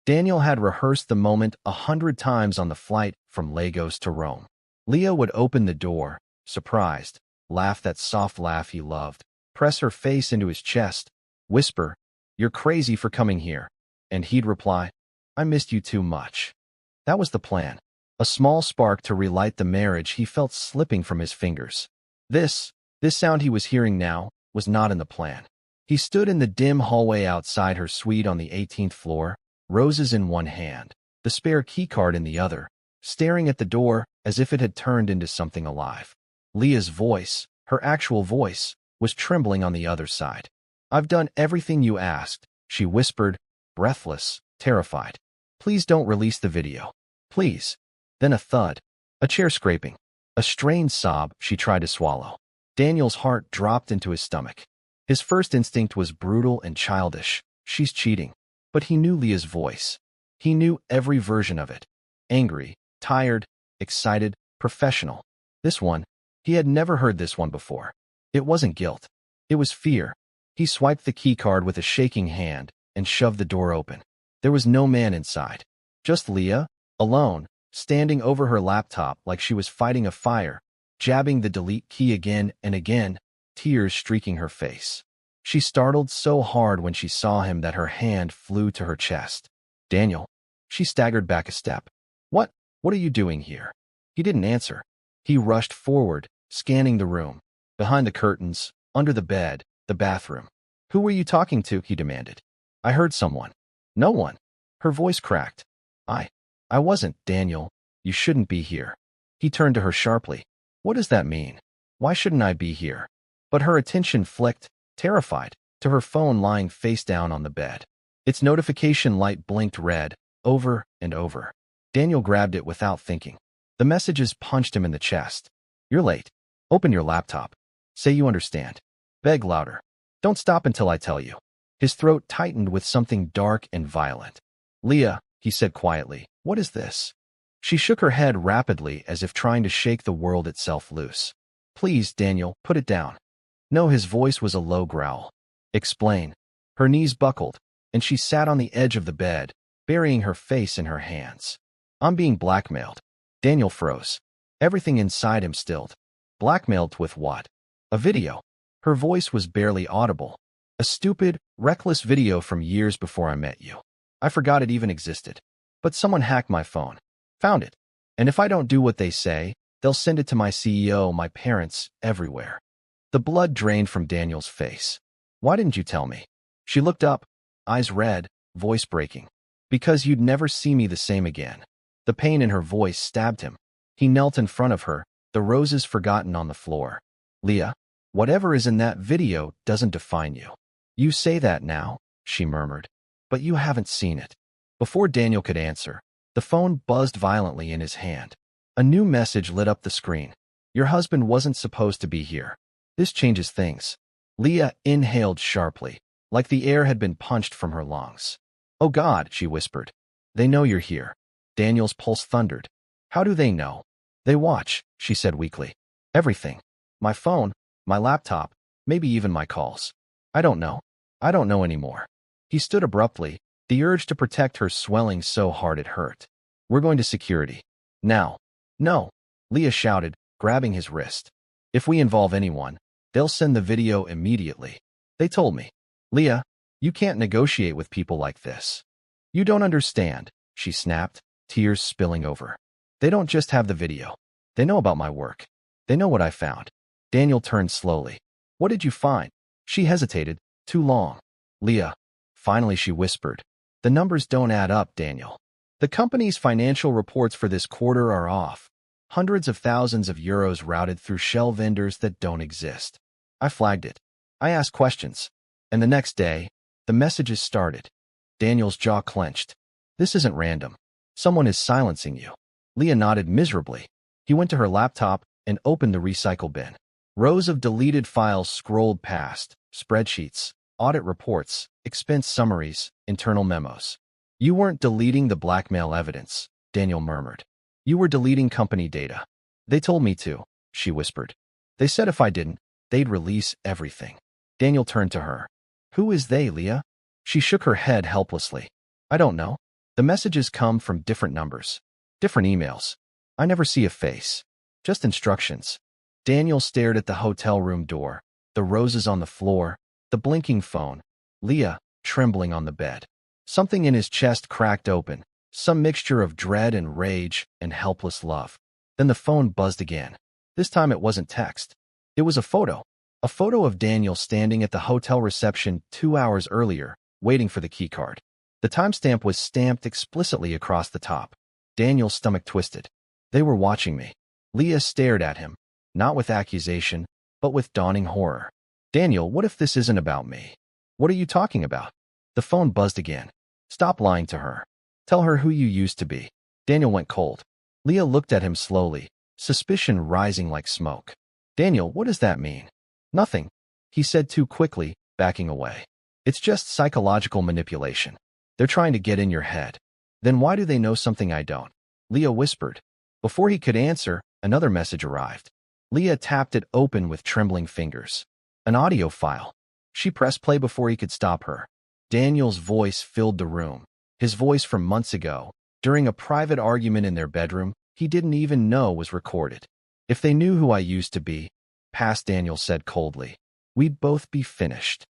Daniel had rehearsed the moment 100 times on the flight from Lagos to Rome. Leah would open the door, surprised, laugh that soft laugh he loved, press her face into his chest, whisper, "You're crazy for coming here." And he'd reply, "I missed you too much." That was the plan. A small spark to relight the marriage he felt slipping from his fingers. This sound he was hearing now, was not in the plan. He stood in the dim hallway outside her suite on the 18th floor, roses in one hand, the spare keycard in the other, staring at the door as if it had turned into something alive. Leah's voice, her actual voice, was trembling on the other side. "I've done everything you asked," she whispered, breathless, terrified. "Please don't release the video. Please." Then a thud, a chair scraping, a strained sob she tried to swallow. Daniel's heart dropped into his stomach. His first instinct was brutal and childish. She's cheating. But he knew Leah's voice. He knew every version of it. Angry, tired, excited, professional. This one, he had never heard this one before. It wasn't guilt. It was fear. He swiped the keycard with a shaking hand and shoved the door open. There was no man inside. Just Leah, alone, standing over her laptop like she was fighting a fire, jabbing the delete key again and again, tears streaking her face. She startled so hard when she saw him that her hand flew to her chest. "Daniel." She staggered back a step. What are you doing here?" He didn't answer. He rushed forward, scanning the room. Behind the curtains, under the bed, the bathroom. "Who were you talking to?" he demanded. "I heard someone." "No one." Her voice cracked. I wasn't, Daniel. You shouldn't be here." He turned to her sharply. "What does that mean? Why shouldn't I be here?" But her attention flicked, terrified, to her phone lying face down on the bed. Its notification light blinked red, over and over. Daniel grabbed it without thinking. The messages punched him in the chest. "You're late. Open your laptop. Say you understand. Beg louder. Don't stop until I tell you." His throat tightened with something dark and violent. "Leah," he said quietly, "what is this?" She shook her head rapidly as if trying to shake the world itself loose. "Please, Daniel, put it down." No, his voice was a low growl. "Explain." Her knees buckled, and she sat on the edge of the bed, burying her face in her hands. "I'm being blackmailed." Daniel froze. Everything inside him stilled. Blackmailed with what? A video. Her voice was barely audible. "A stupid, reckless video from years before I met you. I forgot it even existed. But someone hacked my phone. Found it. And if I don't do what they say, they'll send it to my CEO, my parents, everywhere." The blood drained from Daniel's face. "Why didn't you tell me?" She looked up, eyes red, voice breaking. "Because you'd never see me the same again." The pain in her voice stabbed him. He knelt in front of her, the roses forgotten on the floor. "Leah, whatever is in that video doesn't define you." "You say that now," she murmured. "But you haven't seen it." Before Daniel could answer, the phone buzzed violently in his hand. A new message lit up the screen. "Your husband wasn't supposed to be here. This changes things." Leah inhaled sharply, like the air had been punched from her lungs. "Oh God," she whispered. "They know you're here." Daniel's pulse thundered. "How do they know?" "They watch," she said weakly. "Everything. My phone, my laptop, maybe even my calls. I don't know. I don't know anymore." He stood abruptly, the urge to protect her swelling so hard it hurt. "We're going to security. Now." "No," Leah shouted, grabbing his wrist. "If we involve anyone, they'll send the video immediately. They told me." "Leah, you can't negotiate with people like this." "You don't understand," she snapped, tears spilling over. "They don't just have the video. They know about my work. They know what I found." Daniel turned slowly. "What did you find?" She hesitated. "Too long." "Leah," finally she whispered. "The numbers don't add up, Daniel. The company's financial reports for this quarter are off. Hundreds of thousands of euros routed through shell vendors that don't exist. I flagged it. I asked questions. And the next day, the messages started." Daniel's jaw clenched. "This isn't random. Someone is silencing you." Leah nodded miserably. He went to her laptop and opened the recycle bin. Rows of deleted files scrolled past, spreadsheets, audit reports, expense summaries, internal memos. "You weren't deleting the blackmail evidence," Daniel murmured. "You were deleting company data." "They told me to," she whispered. "They said if I didn't, they'd release everything." Daniel turned to her. "Who is they, Leah?" She shook her head helplessly. "I don't know. The messages come from different numbers, different emails. I never see a face, just instructions. Daniel stared at the hotel room door, the roses on the floor, the blinking phone, Leah trembling on the bed. Something in his chest cracked open, some mixture of dread and rage and helpless love. Then the phone buzzed again. This time it wasn't text. It was a photo of Daniel standing at the hotel reception 2 hours earlier, waiting for the keycard. The timestamp was stamped explicitly across the top. Daniel's stomach twisted. They were watching me. Leah stared at him, not with accusation, but with dawning horror. Daniel, what if this isn't about me? What are you talking about? The phone buzzed again. Stop lying to her. Tell her who you used to be. Daniel went cold. Leah looked at him slowly, suspicion rising like smoke. Daniel, what does that mean? Nothing, he said too quickly, backing away. It's just psychological manipulation. They're trying to get in your head. Then why do they know something I don't? Leah whispered. Before he could answer, another message arrived. Leah tapped it open with trembling fingers. An audio file. She pressed play before he could stop her. Daniel's voice filled the room. His voice from months ago, during a private argument in their bedroom, he didn't even know was recorded. If they knew who I used to be, past Daniel said coldly, we'd both be finished.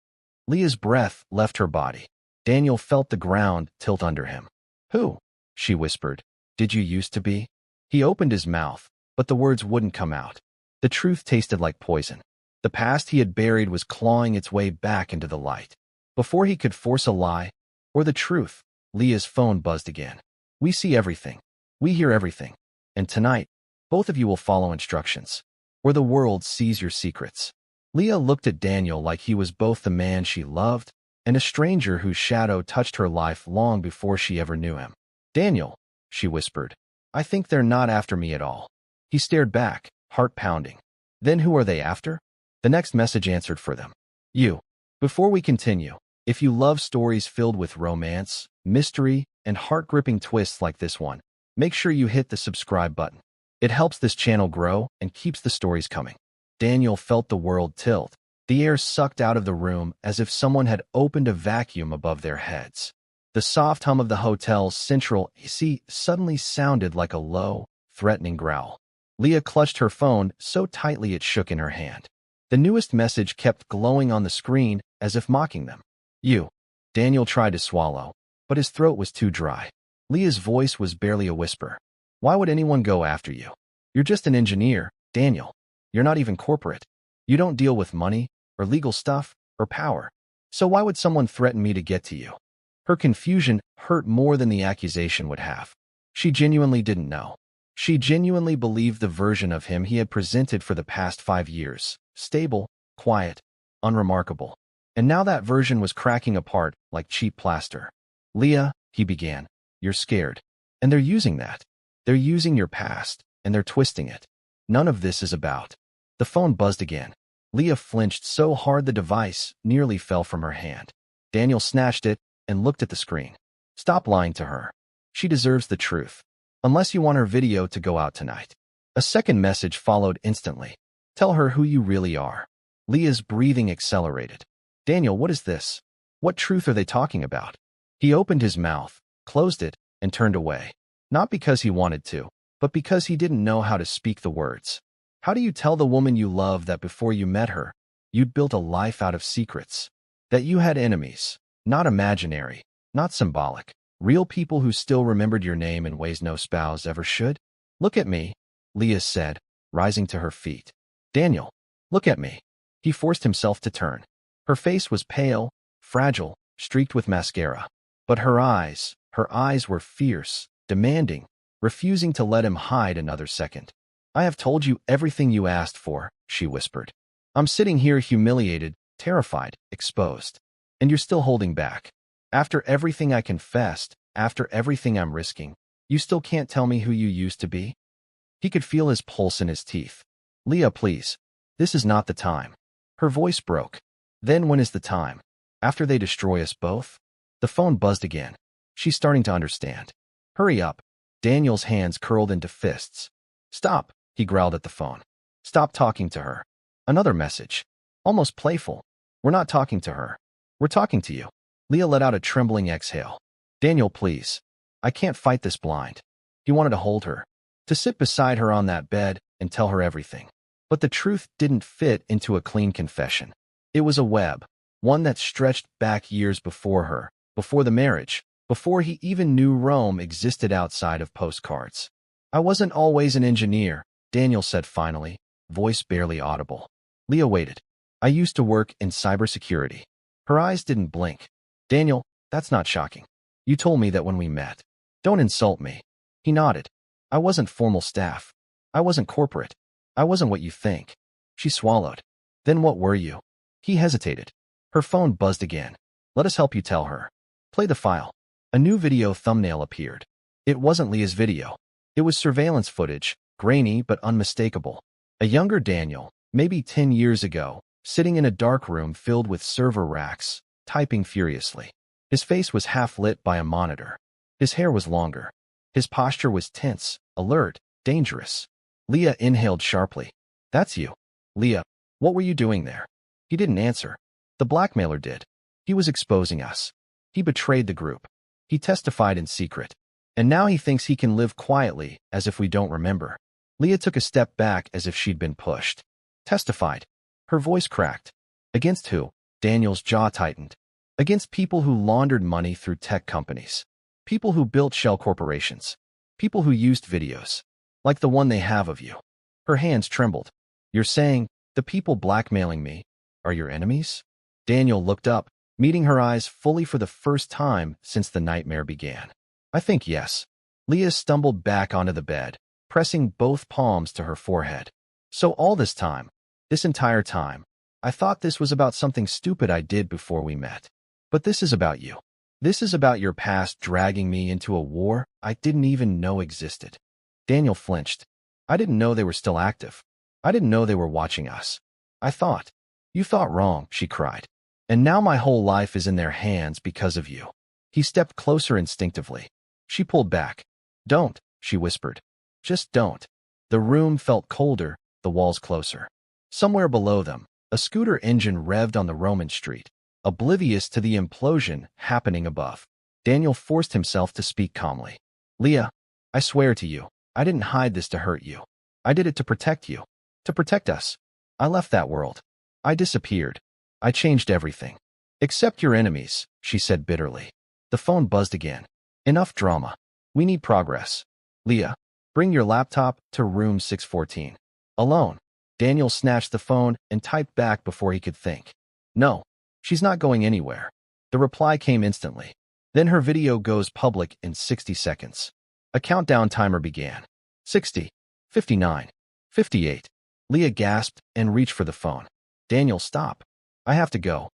Leah's breath left her body. Daniel felt the ground tilt under him. Who? She whispered. Did you used to be? He opened his mouth, but the words wouldn't come out. The truth tasted like poison. The past he had buried was clawing its way back into the light. Before he could force a lie, or the truth, Leah's phone buzzed again. We see everything. We hear everything. And tonight, both of you will follow instructions, or the world sees your secrets. Leah looked at Daniel like he was both the man she loved and a stranger whose shadow touched her life long before she ever knew him. Daniel, she whispered, I think they're not after me at all. He stared back, heart pounding. Then who are they after? The next message answered for them. You. Before we continue, if you love stories filled with romance, mystery, and heart-gripping twists like this one, make sure you hit the subscribe button. It helps this channel grow and keeps the stories coming. Daniel felt the world tilt. The air sucked out of the room as if someone had opened a vacuum above their heads. The soft hum of the hotel's central AC suddenly sounded like a low, threatening growl. Leah clutched her phone so tightly it shook in her hand. The newest message kept glowing on the screen as if mocking them. You. Daniel tried to swallow, but his throat was too dry. Leah's voice was barely a whisper. Why would anyone go after you? You're just an engineer, Daniel. You're not even corporate. You don't deal with money, or legal stuff, or power. So why would someone threaten me to get to you? Her confusion hurt more than the accusation would have. She genuinely didn't know. She genuinely believed the version of him he had presented for the past 5 years. Stable, quiet, unremarkable. And now that version was cracking apart like cheap plaster. Leah, he began, you're scared. And they're using that. They're using your past, and they're twisting it. None of this is about. The phone buzzed again. Leah flinched so hard the device nearly fell from her hand. Daniel snatched it and looked at the screen. Stop lying to her. She deserves the truth. Unless you want her video to go out tonight. A second message followed instantly. Tell her who you really are. Leah's breathing accelerated. Daniel, what is this? What truth are they talking about? He opened his mouth, closed it, and turned away. Not because he wanted to, but because he didn't know how to speak the words. How do you tell the woman you love that before you met her, you'd built a life out of secrets? That you had enemies, not imaginary, not symbolic, real people who still remembered your name in ways no spouse ever should? Look at me, Leah said, rising to her feet. Daniel, look at me. He forced himself to turn. Her face was pale, fragile, streaked with mascara. But her eyes were fierce, demanding, refusing to let him hide another second. I have told you everything you asked for, she whispered. I'm sitting here humiliated, terrified, exposed. And you're still holding back. After everything I confessed, after everything I'm risking, you still can't tell me who you used to be? He could feel his pulse in his teeth. Leah, please. This is not the time. Her voice broke. Then when is the time? After they destroy us both? The phone buzzed again. She's starting to understand. Hurry up. Daniel's hands curled into fists. Stop, he growled at the phone. Stop talking to her. Another message. Almost playful. We're not talking to her. We're talking to you. Leah let out a trembling exhale. Daniel, please. I can't fight this blind. He wanted to hold her, to sit beside her on that bed and tell her everything. But the truth didn't fit into a clean confession. It was a web, one that stretched back years before her, before the marriage, before he even knew Rome existed outside of postcards. I wasn't always an engineer, Daniel said finally, voice barely audible. Leah waited. I used to work in cybersecurity. Her eyes didn't blink. Daniel, that's not shocking. You told me that when we met. Don't insult me. He nodded. I wasn't formal staff. I wasn't corporate. I wasn't what you think. She swallowed. Then what were you? He hesitated. Her phone buzzed again. Let us help you tell her. Play the file. A new video thumbnail appeared. It wasn't Leah's video. It was surveillance footage, grainy but unmistakable. A younger Daniel, maybe 10 years ago, sitting in a dark room filled with server racks, typing furiously. His face was half lit by a monitor. His hair was longer. His posture was tense, alert, dangerous. Leah inhaled sharply. That's you. Leah, what were you doing there? He didn't answer. The blackmailer did. He was exposing us. He betrayed the group. He testified in secret. And now he thinks he can live quietly, as if we don't remember. Leah took a step back as if she'd been pushed. Testified. Her voice cracked. Against who? Daniel's jaw tightened. Against people who laundered money through tech companies. People who built shell corporations. People who used videos. Like the one they have of you. Her hands trembled. You're saying, the people blackmailing me are your enemies? Daniel looked up, meeting her eyes fully for the first time since the nightmare began. I think yes. Leah stumbled back onto the bed, pressing both palms to her forehead. So all this time, this entire time, I thought this was about something stupid I did before we met. But this is about you. This is about your past dragging me into a war I didn't even know existed. Daniel flinched. I didn't know they were still active. I didn't know they were watching us. I thought. You thought wrong, she cried. And now my whole life is in their hands because of you. He stepped closer instinctively. She pulled back. Don't, she whispered. Just don't. The room felt colder, the walls closer. Somewhere below them, a scooter engine revved on the Roman street, oblivious to the implosion happening above. Daniel forced himself to speak calmly. Leah, I swear to you, I didn't hide this to hurt you. I did it to protect you. To protect us. I left that world. I disappeared. I changed everything. Except your enemies, she said bitterly. The phone buzzed again. Enough drama. We need progress. Leah, bring your laptop to room 614. Alone. Daniel snatched the phone and typed back before he could think. No, she's not going anywhere. The reply came instantly. Then her video goes public in 60 seconds. A countdown timer began. 60, 59, 58. Leah gasped and reached for the phone. Daniel, stop. I have to go.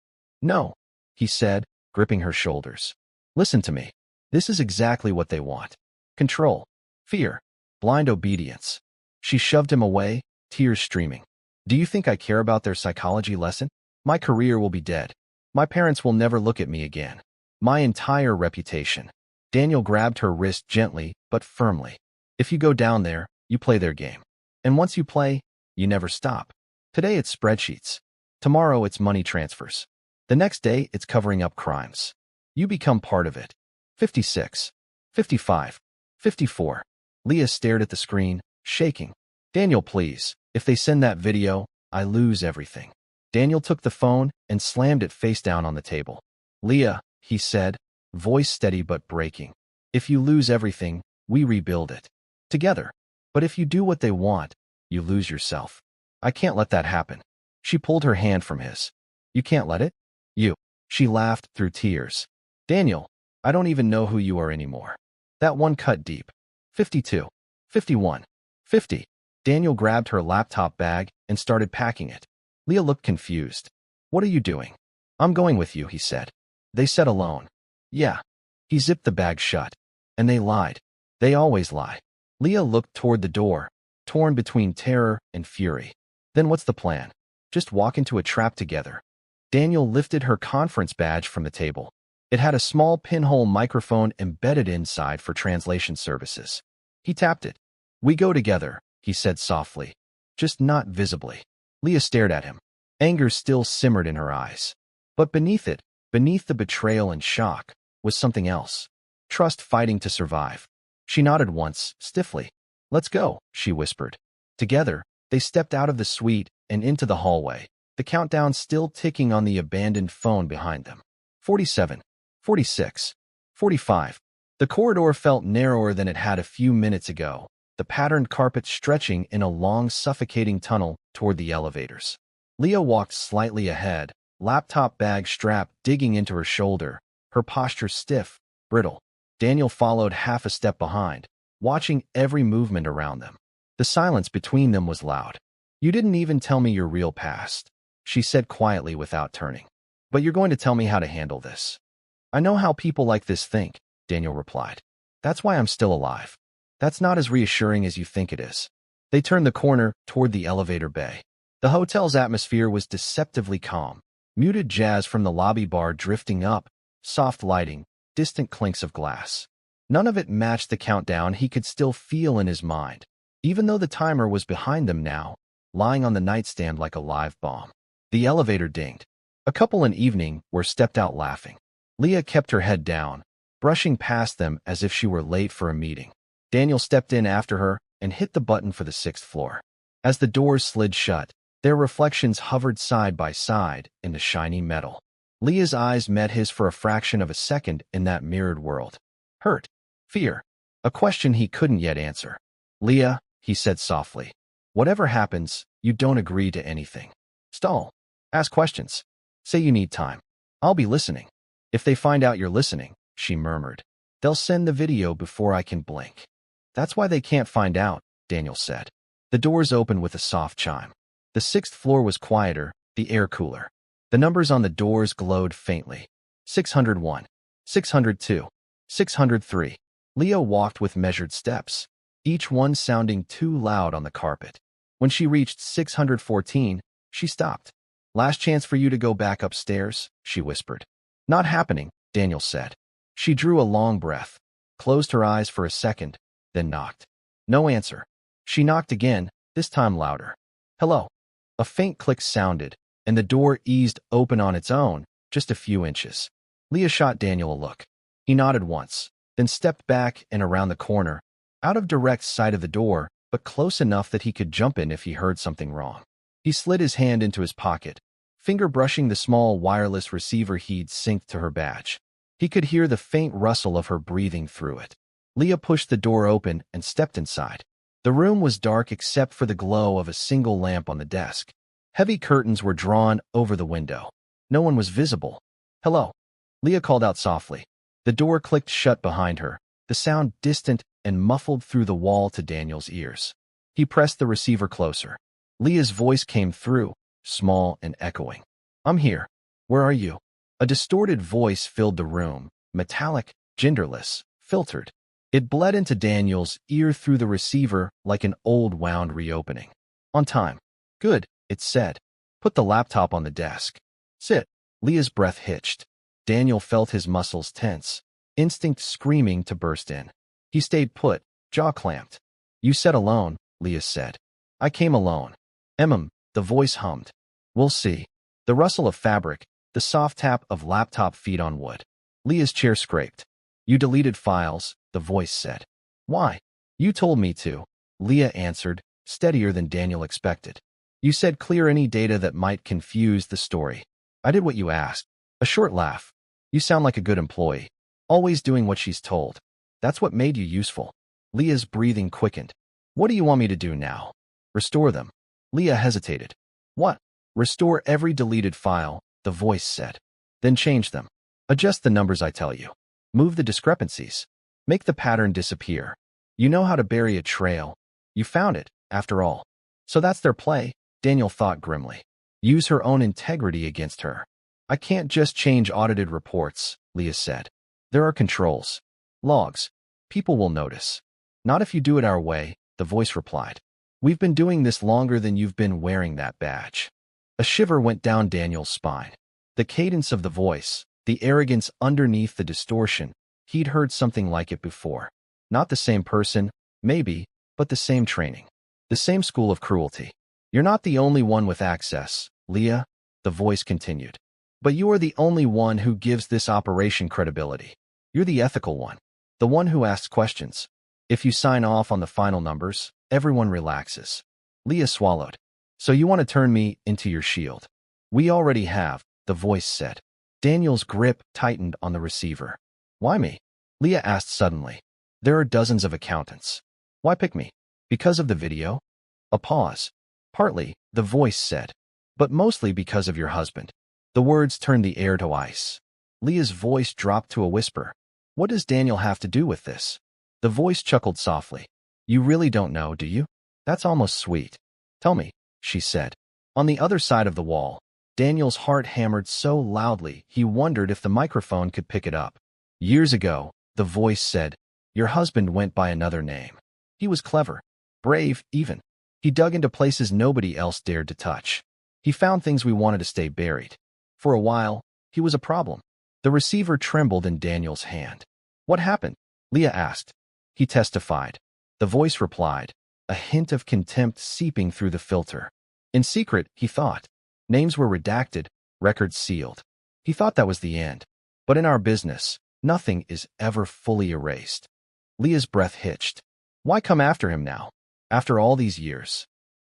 No, he said, gripping her shoulders. Listen to me. This is exactly what they want. Control. Fear. Blind obedience. She shoved him away, tears streaming. Do you think I care about their psychology lesson? My career will be dead. My parents will never look at me again. My entire reputation. Daniel grabbed her wrist gently but firmly. If you go down there, you play their game. And once you play, you never stop. Today it's spreadsheets. Tomorrow it's money transfers. The next day it's covering up crimes. You become part of it. 56, 55, 54. Leah stared at the screen, shaking. Daniel, please. If they send that video, I lose everything. Daniel took the phone and slammed it face down on the table. Leah, he said, voice steady but breaking. If you lose everything, we rebuild it. Together. But if you do what they want, you lose yourself. I can't let that happen. She pulled her hand from his. You can't let it? You. She laughed through tears. Daniel, I don't even know who you are anymore. That one cut deep. 52, 51, 50. Daniel grabbed her laptop bag and started packing it. Leah looked confused. What are you doing? I'm going with you, he said. They said alone. Yeah. He zipped the bag shut. And they lied. They always lie. Leah looked toward the door, torn between terror and fury. Then what's the plan? Just walk into a trap together. Daniel lifted her conference badge from the table. It had a small pinhole microphone embedded inside for translation services. He tapped it. We go together, he said softly. Just not visibly. Leah stared at him. Anger still simmered in her eyes. But beneath it, beneath the betrayal and shock, was something else. trust fighting to survive. She nodded once, stiffly. Let's go, she whispered. Together, they stepped out of the suite and into the hallway, the countdown still ticking on the abandoned phone behind them. 47, 46, 45. The corridor felt narrower than it had a few minutes ago, the patterned carpet stretching in a long, suffocating tunnel toward the elevators. Leah walked slightly ahead, laptop bag strap digging into her shoulder, her posture stiff, brittle. Daniel followed half a step behind, watching every movement around them. The silence between them was loud. You didn't even tell me your real past, she said quietly without turning. But you're going to tell me how to handle this. I know how people like this think, Daniel replied. That's why I'm still alive. That's not as reassuring as you think it is. They turned the corner toward the elevator bay. The hotel's atmosphere was deceptively calm. Muted jazz from the lobby bar drifting up, soft lighting, distant clinks of glass. None of it matched the countdown he could still feel in his mind, even though the timer was behind them now, lying on the nightstand like a live bomb. The elevator dinged. A couple in evening were stepped out laughing. Leah kept her head down, brushing past them as if she were late for a meeting. Daniel stepped in after her and hit the button for the 6th floor. As the doors slid shut, their reflections hovered side by side in the shiny metal. Leah's eyes met his for a fraction of a second in that mirrored world. Hurt. Fear. A question he couldn't yet answer. Leah, he said softly, whatever happens, you don't agree to anything. Stall. Ask questions. Say you need time. I'll be listening. If they find out you're listening, she murmured, they'll send the video before I can blink. That's why they can't find out, Daniel said. The doors opened with a soft chime. The 6th floor was quieter, the air cooler. The numbers on the doors glowed faintly. 601, 602, 603. Leah walked with measured steps, each one sounding too loud on the carpet. When she reached 614, she stopped. Last chance for you to go back upstairs, she whispered. Not happening, Daniel said. She drew a long breath, closed her eyes for a second, then knocked. No answer. She knocked again, this time louder. Hello. A faint click sounded, and the door eased open on its own, just a few inches. Leah shot Daniel a look. He nodded once, then stepped back and around the corner, out of direct sight of the door, but close enough that he could jump in if he heard something wrong. He slid his hand into his pocket, finger brushing the small wireless receiver he'd synced to her badge. He could hear the faint rustle of her breathing through it. Leah pushed the door open and stepped inside. The room was dark except for the glow of a single lamp on the desk. Heavy curtains were drawn over the window. No one was visible. Hello. Leah called out softly. The door clicked shut behind her, the sound distant and muffled through the wall to Daniel's ears. He pressed the receiver closer. Leah's voice came through, small and echoing. I'm here. Where are you? A distorted voice filled the room, metallic, genderless, filtered. It bled into Daniel's ear through the receiver like an old wound reopening. On time. Good, it said. Put the laptop on the desk. Sit. Leah's breath hitched. Daniel felt his muscles tense, instinct screaming to burst in. He stayed put, jaw clamped. You said alone, Leah said. I came alone. The voice hummed. We'll see. The rustle of fabric, the soft tap of laptop feet on wood. Leah's chair scraped. You deleted files, the voice said. Why? You told me to, Leah answered, steadier than Daniel expected. You said clear any data that might confuse the story. I did what you asked. A short laugh. You sound like a good employee, always doing what she's told. That's what made you useful. Leah's breathing quickened. What do you want me to do now? Restore them. Leah hesitated. What? Restore every deleted file, the voice said. Then change them. Adjust the numbers I tell you. Move the discrepancies. Make the pattern disappear. You know how to bury a trail. You found it, after all. So that's their play, Daniel thought grimly. Use her own integrity against her. I can't just change audited reports, Leah said. There are controls. Logs. People will notice. Not if you do it our way, the voice replied. We've been doing this longer than you've been wearing that badge. A shiver went down Daniel's spine. The cadence of the voice, the arrogance underneath the distortion, he'd heard something like it before. Not the same person, maybe, but the same training. The same school of cruelty. You're not the only one with access, Leah, the voice continued. But you are the only one who gives this operation credibility. You're the ethical one. the one who asks questions. If you sign off on the final numbers, everyone relaxes. Leah swallowed. So you want to turn me into your shield? We already have, the voice said. Daniel's grip tightened on the receiver. Why me? Leah asked suddenly. There are dozens of accountants. Why pick me? Because of the video? A pause. Partly, the voice said. But mostly because of your husband. The words turned the air to ice. Leah's voice dropped to a whisper. What does Daniel have to do with this? The voice chuckled softly. You really don't know, do you? That's almost sweet. Tell me, she said. On the other side of the wall, Daniel's heart hammered so loudly he wondered if the microphone could pick it up. Years ago, the voice said, your husband went by another name. He was clever, brave, even. He dug into places nobody else dared to touch. He found things we wanted to stay buried. For a while, he was a problem. The receiver trembled in Daniel's hand. What happened? Leah asked. He testified. The voice replied, a hint of contempt seeping through the filter. In secret, he thought. Names were redacted, records sealed. He thought that was the end. But in our business, nothing is ever fully erased. Leah's breath hitched. Why come after him now? After all these years?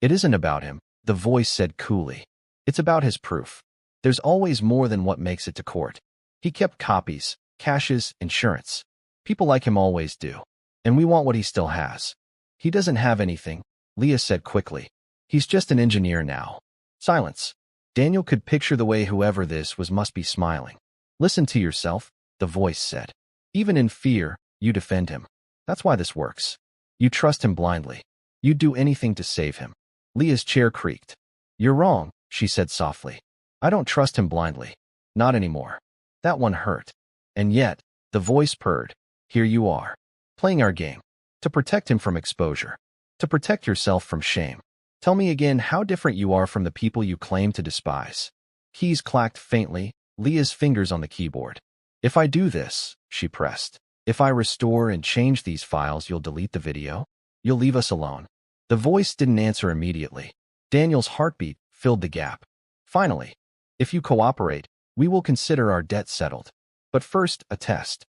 It isn't about him, the voice said coolly. It's about his proof. There's always more than what makes it to court. He kept copies, caches, insurance. People like him always do. And we want what he still has. He doesn't have anything, Leah said quickly. He's just an engineer now. Silence. Daniel could picture the way whoever this was must be smiling. Listen to yourself, the voice said. Even in fear, you defend him. That's why this works. You trust him blindly. You'd do anything to save him. Leah's chair creaked. You're wrong, she said softly. I don't trust him blindly. Not anymore. That one hurt. And yet, the voice purred. Here you are. Playing our game. To protect him from exposure. To protect yourself from shame. Tell me again how different you are from the people you claim to despise. Keys clacked faintly, Leah's fingers on the keyboard. If I do this, she pressed. If I restore and change these files, you'll delete the video? You'll leave us alone? The voice didn't answer immediately. Daniel's heartbeat filled the gap. Finally, if you cooperate, we will consider our debt settled. But first, a test.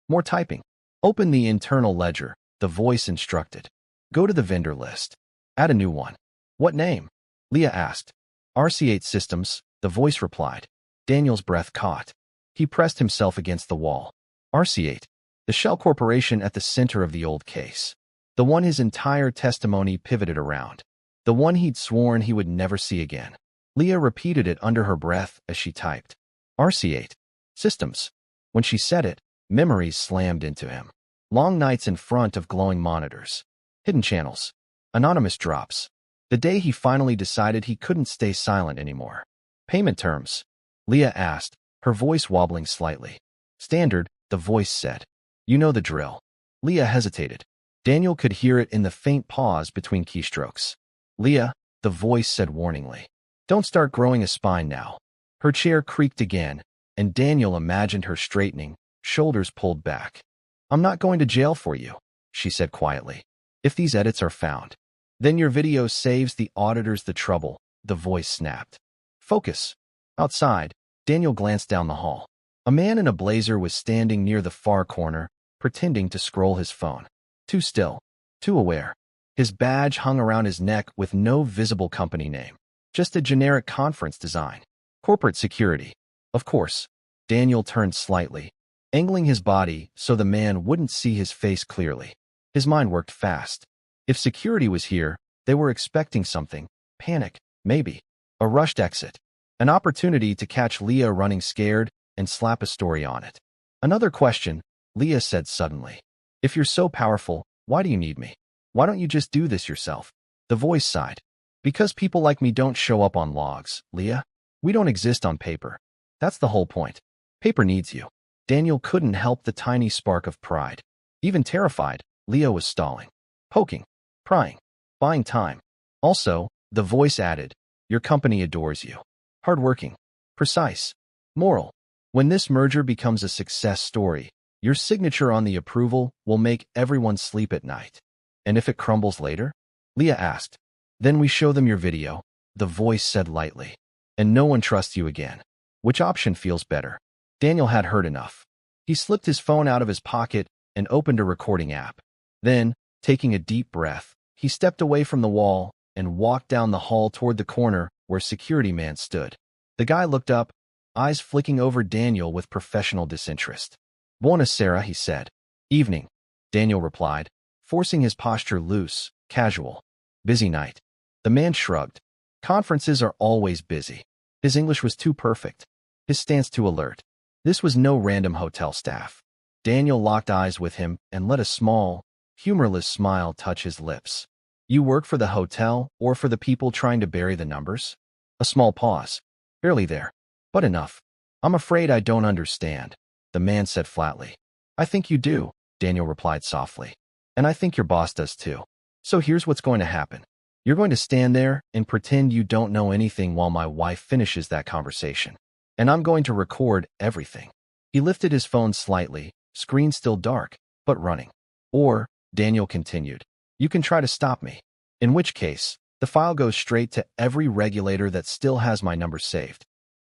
More typing. Open the internal ledger, the voice instructed. Go to the vendor list. Add a new one. What name? Leah asked. RC8 Systems, the voice replied. Daniel's breath caught. He pressed himself against the wall. RC8, the shell corporation at the center of the old case. The one his entire testimony pivoted around. The one he'd sworn he would never see again. Leah repeated it under her breath as she typed. RC8. Systems. When she said it, memories slammed into him. Long nights in front of glowing monitors. Hidden channels. Anonymous drops. The day he finally decided he couldn't stay silent anymore. Payment terms. Leah asked, her voice wobbling slightly. Standard, the voice said. You know the drill. Leah hesitated. Daniel could hear it in the faint pause between keystrokes. Leah, the voice said warningly. Don't start growing a spine now. Her chair creaked again, and Daniel imagined her straightening, shoulders pulled back. I'm not going to jail for you, she said quietly. If these edits are found, then your video saves the auditors the trouble, the voice snapped. Focus. Outside, Daniel glanced down the hall. A man in a blazer was standing near the far corner, pretending to scroll his phone. Too still, too aware. His badge hung around his neck with no visible company name. Just a generic conference design. Corporate security. Of course. Daniel turned slightly, angling his body so the man wouldn't see his face clearly. His mind worked fast. If security was here, they were expecting something. Panic, maybe. A rushed exit. An opportunity to catch Leah running scared and slap a story on it. Another question, Leah said suddenly. If you're so powerful, why do you need me? Why don't you just do this yourself? The voice sighed. Because people like me don't show up on logs, Leah. We don't exist on paper. That's the whole point. Paper needs you. Daniel couldn't help the tiny spark of pride. Even terrified, Leah was stalling. Poking. Prying. Buying time. Also, the voice added, your company adores you. Hardworking. Precise. Moral. When this merger becomes a success story, your signature on the approval will make everyone sleep at night. And if it crumbles later? Leah asked. Then we show them your video, the voice said lightly. And no one trusts you again. Which option feels better? Daniel had heard enough. He slipped his phone out of his pocket and opened a recording app. Then, taking a deep breath, he stepped away from the wall and walked down the hall toward the corner where security man stood. The guy looked up, eyes flicking over Daniel with professional disinterest. "Buonasera," he said. "Evening," Daniel replied, forcing his posture loose, casual. "Busy night." The man shrugged. Conferences are always busy. His English was too perfect. His stance too alert. This was no random hotel staff. Daniel locked eyes with him and let a small, humorless smile touch his lips. "You work for the hotel or for the people trying to bury the numbers?" A small pause. "Barely there. But enough." "I'm afraid I don't understand," the man said flatly. "I think you do," Daniel replied softly. "And I think your boss does too. So here's what's going to happen. You're going to stand there and pretend you don't know anything while my wife finishes that conversation. And I'm going to record everything." He lifted his phone slightly, screen still dark, but running. "Or," Daniel continued, "you can try to stop me. In which case, the file goes straight to every regulator that still has my number saved."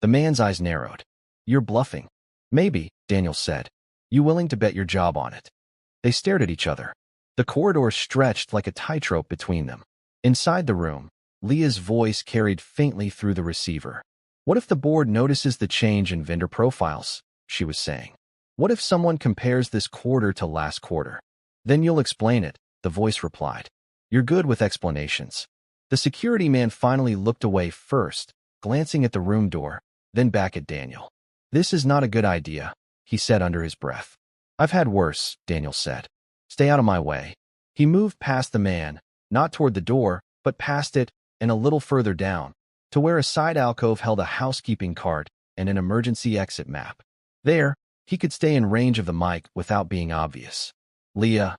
The man's eyes narrowed. "You're bluffing." "Maybe," Daniel said. "You willing to bet your job on it?" They stared at each other. The corridor stretched like a tightrope between them. Inside the room, Leah's voice carried faintly through the receiver. "What if the board notices the change in vendor profiles?" she was saying. "What if someone compares this quarter to last quarter?" "Then you'll explain it," the voice replied. "You're good with explanations." The security man finally looked away first, glancing at the room door, then back at Daniel. "This is not a good idea," he said under his breath. "I've had worse," Daniel said. "Stay out of my way." He moved past the man, not toward the door, but past it and a little further down, to where a side alcove held a housekeeping cart and an emergency exit map. There, he could stay in range of the mic without being obvious. "Leah,"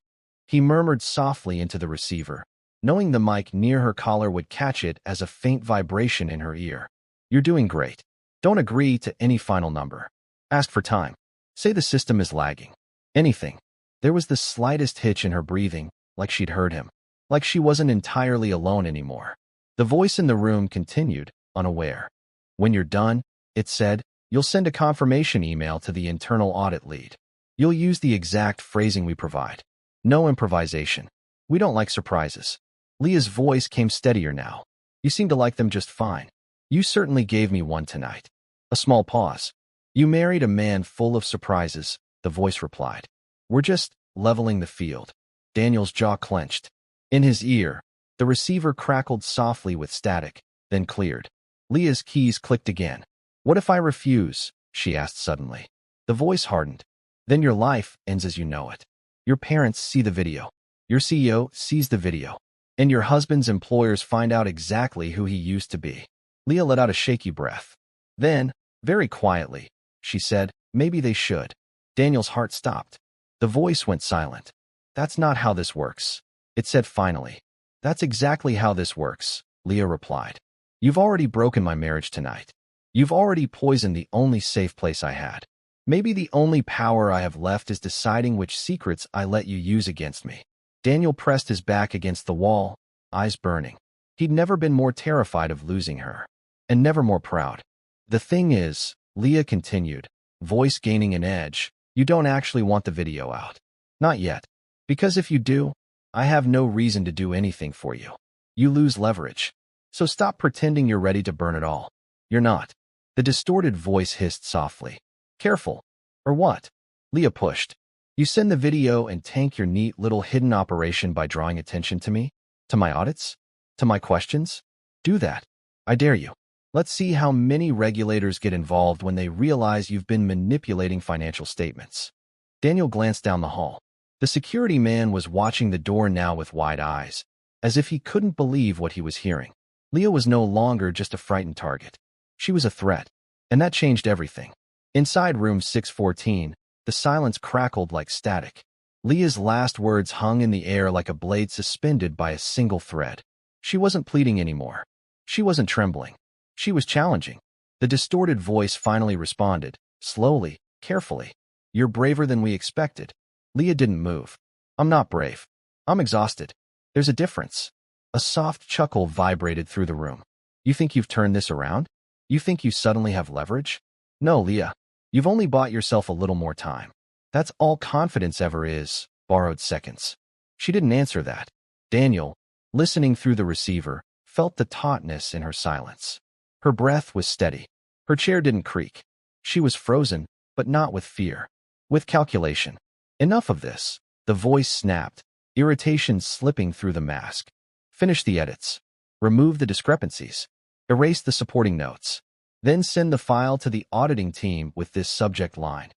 he murmured softly into the receiver, knowing the mic near her collar would catch it as a faint vibration in her ear. "You're doing great. Don't agree to any final number. Ask for time. Say the system is lagging. Anything." There was the slightest hitch in her breathing, like she'd heard him. Like she wasn't entirely alone anymore. The voice in the room continued, unaware. "When you're done," it said, "you'll send a confirmation email to the internal audit lead. You'll use the exact phrasing we provide. No improvisation. We don't like surprises." Leah's voice came steadier now. "You seem to like them just fine. You certainly gave me one tonight." A small pause. "You married a man full of surprises," the voice replied. "We're just leveling the field." Daniel's jaw clenched. In his ear, the receiver crackled softly with static, then cleared. Leah's keys clicked again. "What if I refuse?" she asked suddenly. The voice hardened. "Then your life ends as you know it. Your parents see the video. Your CEO sees the video. And your husband's employers find out exactly who he used to be." Leah let out a shaky breath. Then, very quietly, she said, "Maybe they should." Daniel's heart stopped. The voice went silent. "That's not how this works," it said finally. "That's exactly how this works," Leah replied. "You've already broken my marriage tonight. You've already poisoned the only safe place I had. Maybe the only power I have left is deciding which secrets I let you use against me." Daniel pressed his back against the wall, eyes burning. He'd never been more terrified of losing her, and never more proud. "The thing is," Leah continued, voice gaining an edge, "you don't actually want the video out. Not yet. Because if you do, I have no reason to do anything for you. You lose leverage. So stop pretending you're ready to burn it all. You're not." The distorted voice hissed softly. "Careful. Or what?" Leah pushed. "You send the video and tank your neat little hidden operation by drawing attention to me? To my audits? To my questions? Do that. I dare you. Let's see how many regulators get involved when they realize you've been manipulating financial statements." Daniel glanced down the hall. The security man was watching the door now with wide eyes, as if he couldn't believe what he was hearing. Leah was no longer just a frightened target. She was a threat, and that changed everything. Inside room 614, the silence crackled like static. Leah's last words hung in the air like a blade suspended by a single thread. She wasn't pleading anymore. She wasn't trembling. She was challenging. The distorted voice finally responded, slowly, carefully. "You're braver than we expected." Leah didn't move. "I'm not brave. I'm exhausted. There's a difference." A soft chuckle vibrated through the room. "You think you've turned this around? You think you suddenly have leverage? No, Leah. You've only bought yourself a little more time. That's all confidence ever is, borrowed seconds. She didn't answer that. Daniel, listening through the receiver, felt the tautness in her silence. Her breath was steady. Her chair didn't creak. She was frozen, but not with fear. With calculation. Enough of this. The voice snapped, irritation slipping through the mask. Finish the edits. Remove the discrepancies. Erase the supporting notes. Then send the file to the auditing team with this subject line.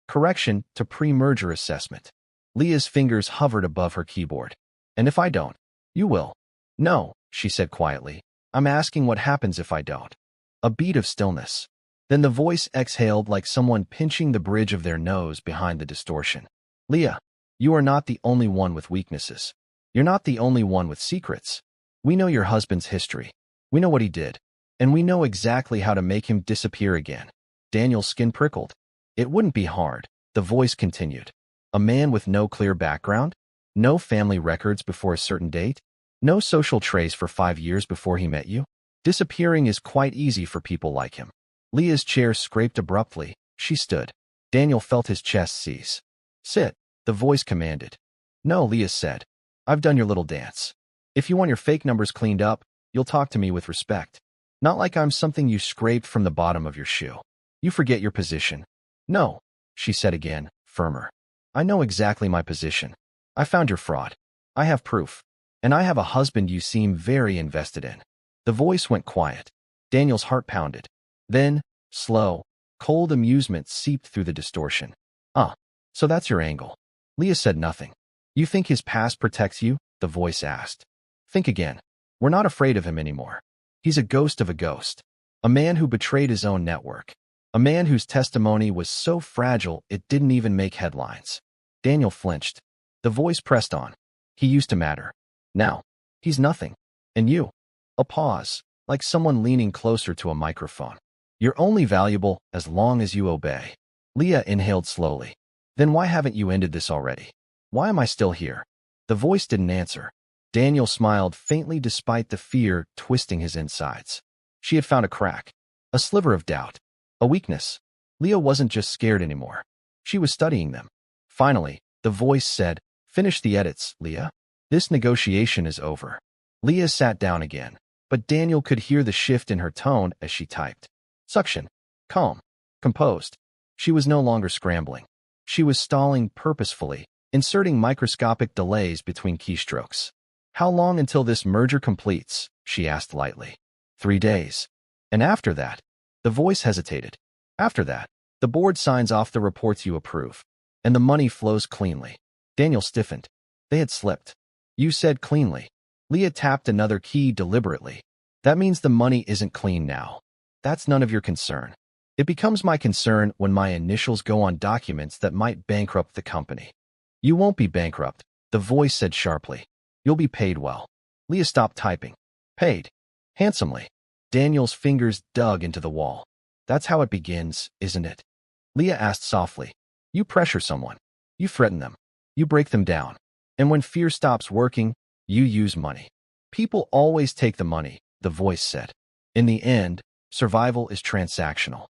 Correction to pre-merger assessment. Leah's fingers hovered above her keyboard. And if I don't? You will. No, she said quietly. I'm asking what happens if I don't. A beat of stillness. Then the voice exhaled like someone pinching the bridge of their nose behind the distortion. Leah, you are not the only one with weaknesses. You're not the only one with secrets. We know your husband's history. We know what he did. And we know exactly how to make him disappear again. Daniel's skin prickled. It wouldn't be hard, the voice continued. A man with no clear background? No family records before a certain date? No social trace for 5 years before he met you? Disappearing is quite easy for people like him. Leah's chair scraped abruptly. She stood. Daniel felt his chest seize. Sit, the voice commanded. No, Leah said. I've done your little dance. If you want your fake numbers cleaned up, you'll talk to me with respect. Not like I'm something you scraped from the bottom of your shoe. You forget your position. No, she said again, firmer. I know exactly my position. I found your fraud. I have proof. And I have a husband you seem very invested in. The voice went quiet. Daniel's heart pounded. Then, slow, cold amusement seeped through the distortion. So that's your angle. Leah said nothing. You think his past protects you? The voice asked. Think again. We're not afraid of him anymore. He's a ghost of a ghost. A man who betrayed his own network. A man whose testimony was so fragile it didn't even make headlines. Daniel flinched. The voice pressed on. He used to matter. Now, he's nothing. And you? A pause, like someone leaning closer to a microphone. You're only valuable as long as you obey. Leah inhaled slowly. Then why haven't you ended this already? Why am I still here? The voice didn't answer. Daniel smiled faintly despite the fear twisting his insides. She had found a crack. A sliver of doubt. A weakness. Leah wasn't just scared anymore. She was studying them. Finally, the voice said, Finish the edits, Leah. This negotiation is over. Leah sat down again, but Daniel could hear the shift in her tone as she typed. Suction. Calm. Composed. She was no longer scrambling. She was stalling purposefully, inserting microscopic delays between keystrokes. How long until this merger completes? She asked lightly. 3 days. And after that? The voice hesitated. After that, the board signs off the reports you approve, and the money flows cleanly. Daniel stiffened. They had slipped. You said cleanly. Leah tapped another key deliberately. That means the money isn't clean now. That's none of your concern. It becomes my concern when my initials go on documents that might bankrupt the company. You won't be bankrupt, the voice said sharply. You'll be paid well. Leah stopped typing. Paid. Handsomely. Daniel's fingers dug into the wall. That's how it begins, isn't it? Leah asked softly. You pressure someone. You threaten them. You break them down. And when fear stops working, you use money. People always take the money, the voice said. In the end, survival is transactional.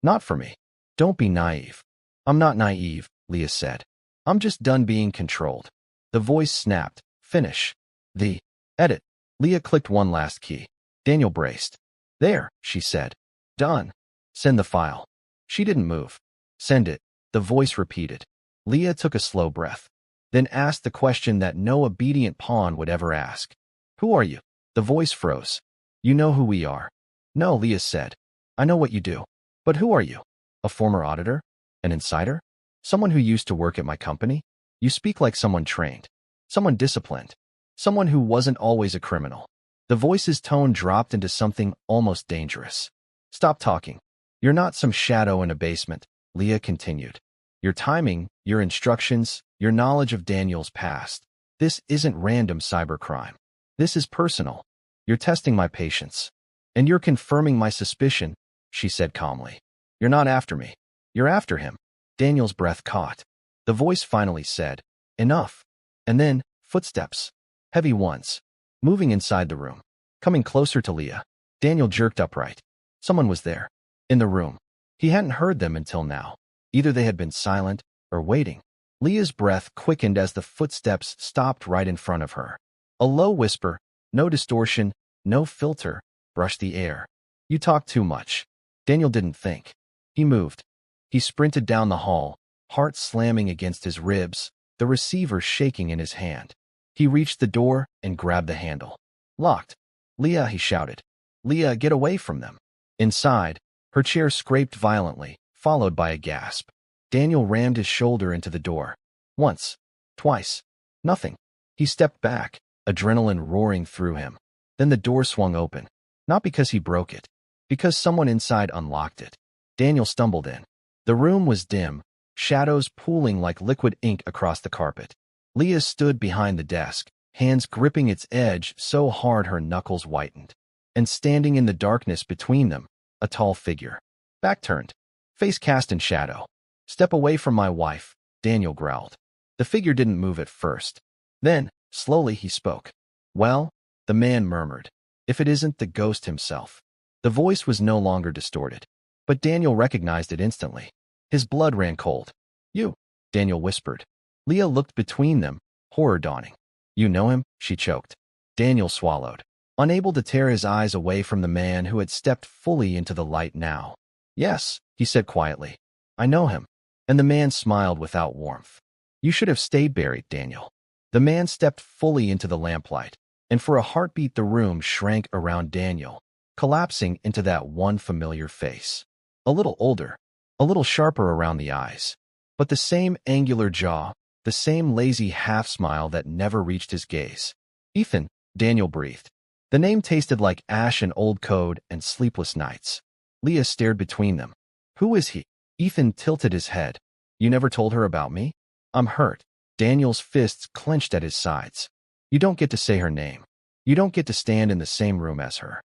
Not for me. Don't be naive. I'm not naive, Leah said. I'm just done being controlled. The voice snapped. Finish. The edit. Leah clicked one last key. Daniel braced. There, she said. Done. Send the file. She didn't move. Send it, the voice repeated. Leah took a slow breath, then asked the question that no obedient pawn would ever ask. Who are you? The voice froze. You know who we are. No, Leah said. I know what you do. But who are you? A former auditor? An insider? Someone who used to work at my company? You speak like someone trained. Someone disciplined. Someone who wasn't always a criminal. The voice's tone dropped into something almost dangerous. Stop talking. You're not some shadow in a basement, Leah continued. Your timing, your instructions, your knowledge of Daniel's past. This isn't random cybercrime. This is personal. You're testing my patience. And you're confirming my suspicion, she said calmly. You're not after me. You're after him. Daniel's breath caught. The voice finally said, Enough. And then, footsteps. Heavy ones. Moving inside the room. Coming closer to Leah. Daniel jerked upright. Someone was there. In the room. He hadn't heard them until now. Either they had been silent, or waiting? Leah's breath quickened as the footsteps stopped right in front of her. A low whisper, no distortion, no filter, brushed the air. You talk too much. Daniel didn't think. He moved. He sprinted down the hall, heart slamming against his ribs, the receiver shaking in his hand. He reached the door and grabbed the handle. Locked. Leah, he shouted. Leah, get away from them. Inside, her chair scraped violently, followed by a gasp. Daniel rammed his shoulder into the door. Once. Twice. Nothing. He stepped back, adrenaline roaring through him. Then the door swung open. Not because he broke it. Because someone inside unlocked it. Daniel stumbled in. The room was dim, shadows pooling like liquid ink across the carpet. Leah stood behind the desk, hands gripping its edge so hard her knuckles whitened. And standing in the darkness between them, a tall figure. Back turned. Face cast in shadow. Step away from my wife, Daniel growled. The figure didn't move at first. Then, slowly he spoke. Well, the man murmured. If it isn't the ghost himself. The voice was no longer distorted. But Daniel recognized it instantly. His blood ran cold. You, Daniel whispered. Leah looked between them, horror dawning. You know him? She choked. Daniel swallowed, unable to tear his eyes away from the man who had stepped fully into the light now. Yes, he said quietly. I know him. And the man smiled without warmth. You should have stayed buried, Daniel. The man stepped fully into the lamplight, and for a heartbeat the room shrank around Daniel, collapsing into that one familiar face. A little older, a little sharper around the eyes, but the same angular jaw, the same lazy half-smile that never reached his gaze. Ethan, Daniel breathed. The name tasted like ash and old code and sleepless nights. Leah stared between them. Who is he? Ethan tilted his head. You never told her about me? I'm hurt. Daniel's fists clenched at his sides. You don't get to say her name. You don't get to stand in the same room as her.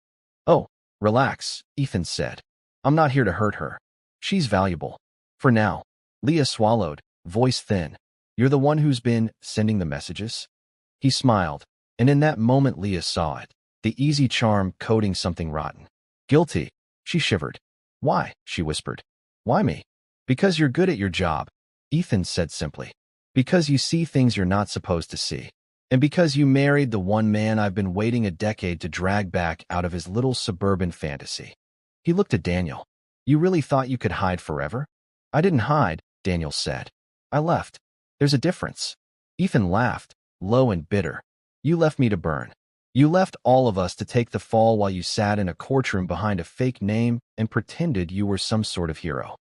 Oh, relax, Ethan said. I'm not here to hurt her. She's valuable. For now. Leah swallowed, voice thin. You're the one who's been sending the messages? He smiled, and in that moment Leah saw it, the easy charm coding something rotten. Guilty. She shivered. Why? She whispered. Why me? Because you're good at your job, Ethan said simply. Because you see things you're not supposed to see. And because you married the one man I've been waiting a decade to drag back out of his little suburban fantasy. He looked at Daniel. You really thought you could hide forever? I didn't hide, Daniel said. I left. There's a difference. Ethan laughed, low and bitter. You left me to burn. You left all of us to take the fall while you sat in a courtroom behind a fake name and pretended you were some sort of hero.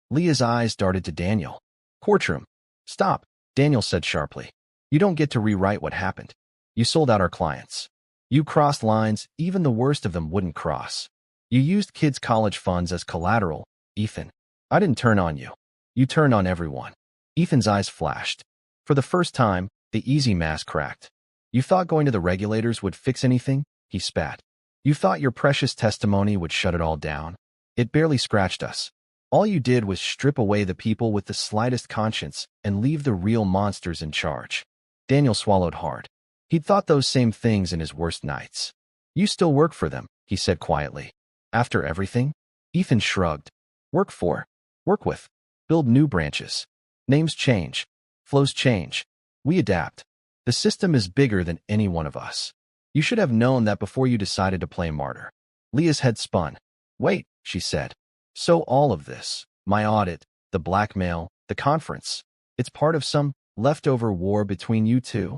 Leah's eyes darted to Daniel. Courtroom. Stop, Daniel said sharply. You don't get to rewrite what happened. You sold out our clients. You crossed lines even the worst of them wouldn't cross. You used kids' college funds as collateral, Ethan. I didn't turn on you. You turned on everyone. Ethan's eyes flashed. For the first time, the easy mask cracked. You thought going to the regulators would fix anything? He spat. You thought your precious testimony would shut it all down? It barely scratched us. All you did was strip away the people with the slightest conscience and leave the real monsters in charge. Daniel swallowed hard. He'd thought those same things in his worst nights. You still work for them, he said quietly. After everything? Ethan shrugged. Work for. Work with. Build new branches. Names change. Flows change. We adapt. The system is bigger than any one of us. You should have known that before you decided to play martyr. Leah's head spun. Wait, she said. So all of this, my audit, the blackmail, the conference, it's part of some leftover war between you two?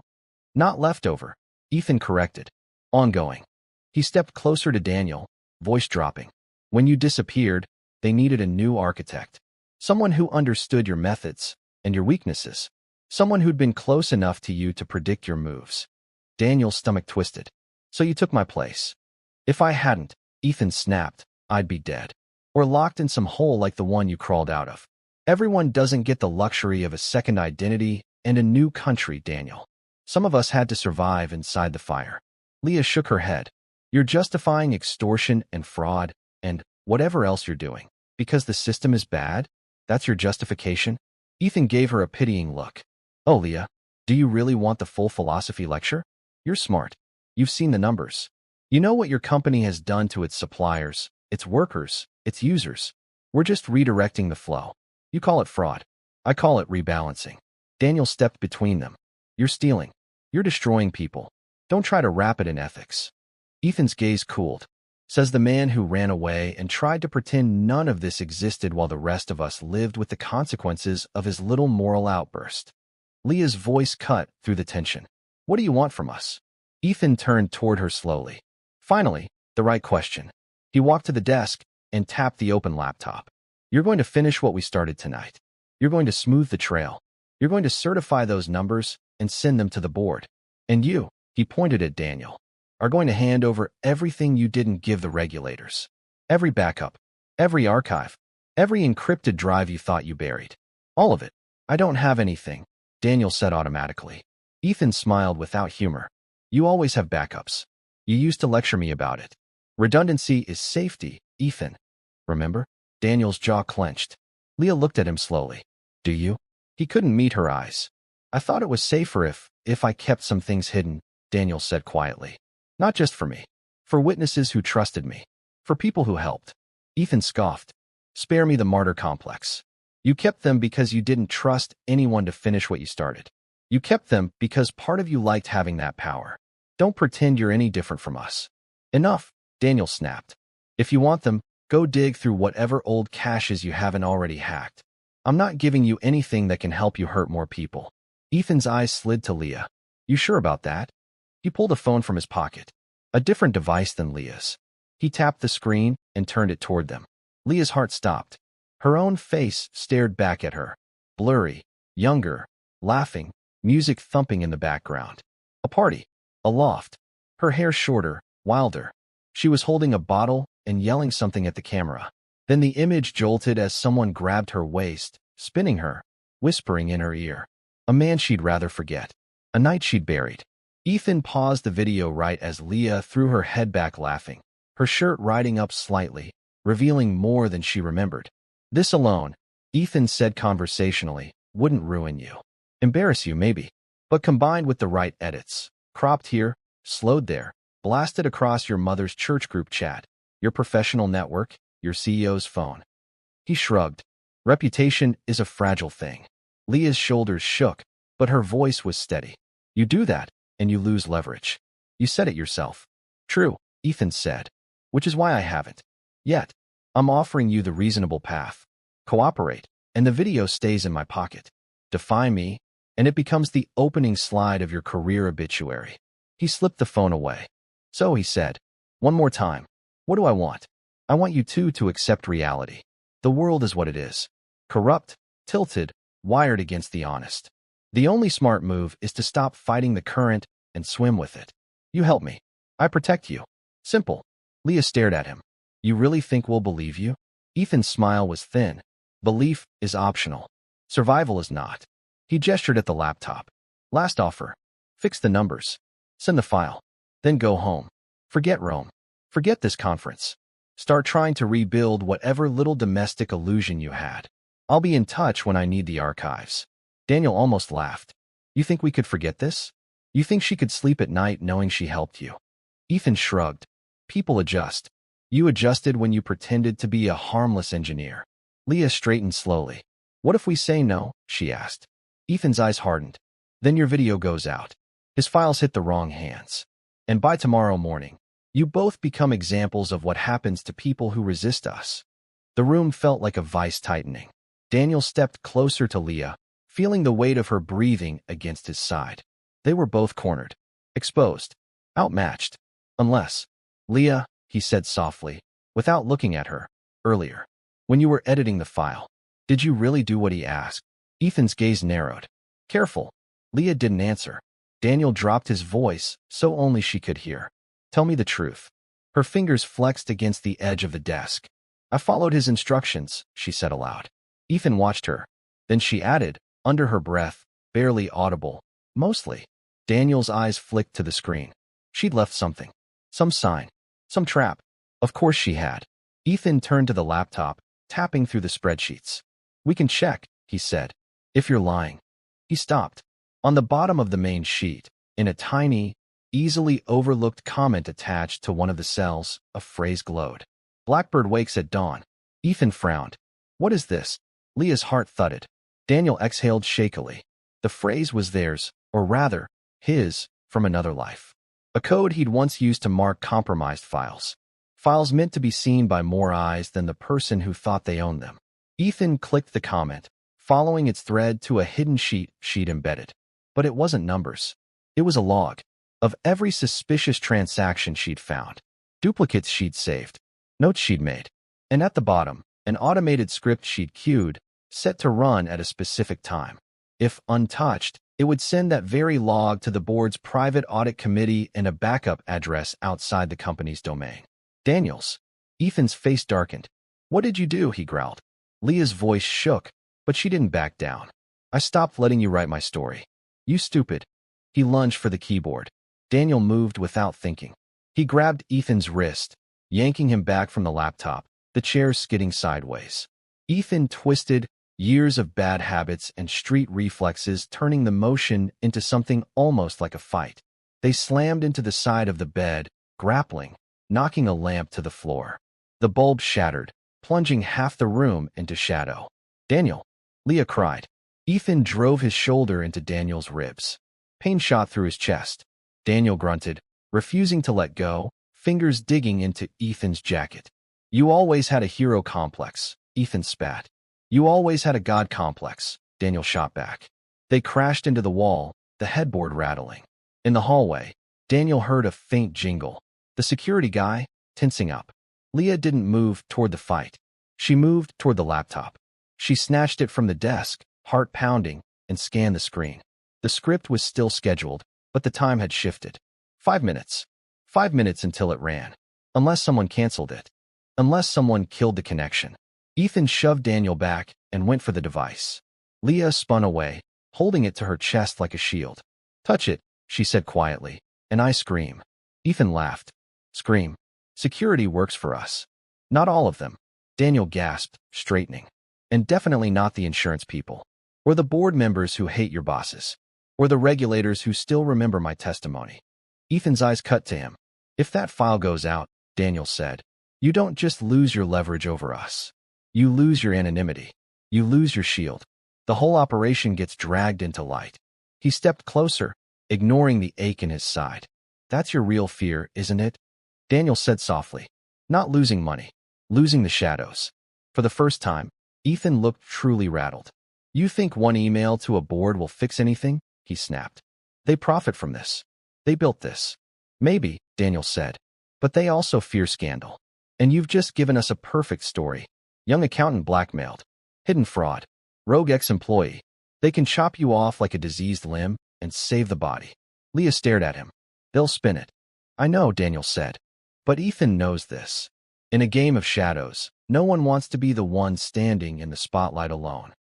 Not leftover, Ethan corrected. Ongoing. He stepped closer to Daniel, voice dropping. When you disappeared, they needed a new architect. Someone who understood your methods and your weaknesses. Someone who'd been close enough to you to predict your moves. Daniel's stomach twisted. So you took my place. If I hadn't, Ethan snapped, I'd be dead. Or locked in some hole like the one you crawled out of. Everyone doesn't get the luxury of a second identity and a new country, Daniel. Some of us had to survive inside the fire. Leah shook her head. You're justifying extortion and fraud and whatever else you're doing. Because the system is bad? That's your justification? Ethan gave her a pitying look. Oh, Leah, do you really want the full philosophy lecture? You're smart. You've seen the numbers. You know what your company has done to its suppliers, its workers, its users. We're just redirecting the flow. You call it fraud. I call it rebalancing. Daniel stepped between them. You're stealing. You're destroying people. Don't try to wrap it in ethics. Ethan's gaze cooled. Says the man who ran away and tried to pretend none of this existed while the rest of us lived with the consequences of his little moral outburst. Leah's voice cut through the tension. What do you want from us? Ethan turned toward her slowly. Finally, the right question. He walked to the desk and tapped the open laptop. You're going to finish what we started tonight. You're going to smooth the trail. You're going to certify those numbers and send them to the board. And you, he pointed at Daniel, are going to hand over everything you didn't give the regulators. Every backup, every archive, every encrypted drive you thought you buried. All of it. I don't have anything, Daniel said automatically. Ethan smiled without humor. You always have backups. You used to lecture me about it. Redundancy is safety, Ethan. Remember? Daniel's jaw clenched. Leah looked at him slowly. Do you? He couldn't meet her eyes. I thought it was safer if I kept some things hidden, Daniel said quietly. Not just for me. For witnesses who trusted me. For people who helped. Ethan scoffed. Spare me the martyr complex. You kept them because you didn't trust anyone to finish what you started. You kept them because part of you liked having that power. Don't pretend you're any different from us. Enough, Daniel snapped. If you want them, go dig through whatever old caches you haven't already hacked. I'm not giving you anything that can help you hurt more people. Ethan's eyes slid to Leah. You sure about that? He pulled a phone from his pocket. A different device than Leah's. He tapped the screen and turned it toward them. Leah's heart stopped. Her own face stared back at her. Blurry, younger, laughing, music thumping in the background. A party. Aloft. Her hair shorter, wilder. She was holding a bottle and yelling something at the camera. Then the image jolted as someone grabbed her waist, spinning her, whispering in her ear. A man she'd rather forget. A night she'd buried. Ethan paused the video right as Leah threw her head back laughing, her shirt riding up slightly, revealing more than she remembered. This alone, Ethan said conversationally, wouldn't ruin you. Embarrass you, maybe. But combined with the right edits, cropped here, slowed there, blasted across your mother's church group chat, your professional network, your CEO's phone. He shrugged. Reputation is a fragile thing. Leah's shoulders shook, but her voice was steady. You do that, and you lose leverage. You said it yourself. True, Ethan said. Which is why I haven't. Yet. I'm offering you the reasonable path. Cooperate, and the video stays in my pocket. Defy me, and it becomes the opening slide of your career obituary. He slipped the phone away. So, he said, one more time. What do I want? I want you two to accept reality. The world is what it is. Corrupt, tilted, wired against the honest. The only smart move is to stop fighting the current and swim with it. You help me. I protect you. Simple. Leah stared at him. You really think we'll believe you? Ethan's smile was thin. Belief is optional. Survival is not. He gestured at the laptop. Last offer. Fix the numbers. Send the file. Then go home. Forget Rome. Forget this conference. Start trying to rebuild whatever little domestic illusion you had. I'll be in touch when I need the archives. Daniel almost laughed. You think we could forget this? You think she could sleep at night knowing she helped you? Ethan shrugged. People adjust. You adjusted when you pretended to be a harmless engineer. Leah straightened slowly. What if we say no? She asked. Ethan's eyes hardened. Then your video goes out. His files hit the wrong hands. And by tomorrow morning, you both become examples of what happens to people who resist us. The room felt like a vice tightening. Daniel stepped closer to Leah, feeling the weight of her breathing against his side. They were both cornered, exposed, outmatched. Unless, Leah, he said softly, without looking at her, earlier, when you were editing the file, did you really do what he asked? Ethan's gaze narrowed. Careful. Leah didn't answer. Daniel dropped his voice so only she could hear. Tell me the truth. Her fingers flexed against the edge of the desk. I followed his instructions, she said aloud. Ethan watched her. Then she added, under her breath, barely audible, mostly. Daniel's eyes flicked to the screen. She'd left something. Some sign. Some trap. Of course she had. Ethan turned to the laptop, tapping through the spreadsheets. We can check, he said. If you're lying. He stopped. On the bottom of the main sheet, in a tiny, easily overlooked comment attached to one of the cells, a phrase glowed. Blackbird wakes at dawn. Ethan frowned. What is this? Leah's heart thudded. Daniel exhaled shakily. The phrase was theirs, or rather, his, from another life. A code he'd once used to mark compromised files. Files meant to be seen by more eyes than the person who thought they owned them. Ethan clicked the comment, following its thread to a hidden sheet she'd embedded. But it wasn't numbers. It was a log of every suspicious transaction she'd found, duplicates she'd saved, notes she'd made, and at the bottom, an automated script she'd queued, set to run at a specific time. If untouched, it would send that very log to the board's private audit committee and a backup address outside the company's domain. Daniel's. Ethan's face darkened. "What did you do?" he growled. Leah's voice shook, but she didn't back down. "I stopped letting you write my story. You stupid." He lunged for the keyboard. Daniel moved without thinking. He grabbed Ethan's wrist, yanking him back from the laptop, the chair skidding sideways. Ethan twisted, years of bad habits and street reflexes turning the motion into something almost like a fight. They slammed into the side of the bed, grappling, knocking a lamp to the floor. The bulb shattered, plunging half the room into shadow. "Daniel!" Leah cried. Ethan drove his shoulder into Daniel's ribs. Pain shot through his chest. Daniel grunted, refusing to let go, fingers digging into Ethan's jacket. "You always had a hero complex," Ethan spat. "You always had a god complex," Daniel shot back. They crashed into the wall, the headboard rattling. In the hallway, Daniel heard a faint jingle. The security guy, tensing up. Leah didn't move toward the fight. She moved toward the laptop. She snatched it from the desk, heart pounding, and scanned the screen. The script was still scheduled, but the time had shifted. 5 minutes. 5 minutes until it ran. Unless someone canceled it. Unless someone killed the connection. Ethan shoved Daniel back and went for the device. Leah spun away, holding it to her chest like a shield. "Touch it," she said quietly, "and I scream." Ethan laughed. "Scream. Security works for us." "Not all of them," Daniel gasped, straightening. "And definitely not the insurance people. Or the board members who hate your bosses. Or the regulators who still remember my testimony." Ethan's eyes cut to him. "If that file goes out," Daniel said, "you don't just lose your leverage over us. You lose your anonymity. You lose your shield. The whole operation gets dragged into light." He stepped closer, ignoring the ache in his side. "That's your real fear, isn't it?" Daniel said softly. "Not losing money. Losing the shadows." For the first time, Ethan looked truly rattled. "You think one email to a board will fix anything?" he snapped. "They profit from this. They built this." "Maybe," Daniel said. "But they also fear scandal. And you've just given us a perfect story. Young accountant blackmailed. Hidden fraud. Rogue ex-employee. They can chop you off like a diseased limb and save the body." Leah stared at him. "They'll spin it." "I know," Daniel said. "But Ethan knows this. In a game of shadows, no one wants to be the one standing in the spotlight alone."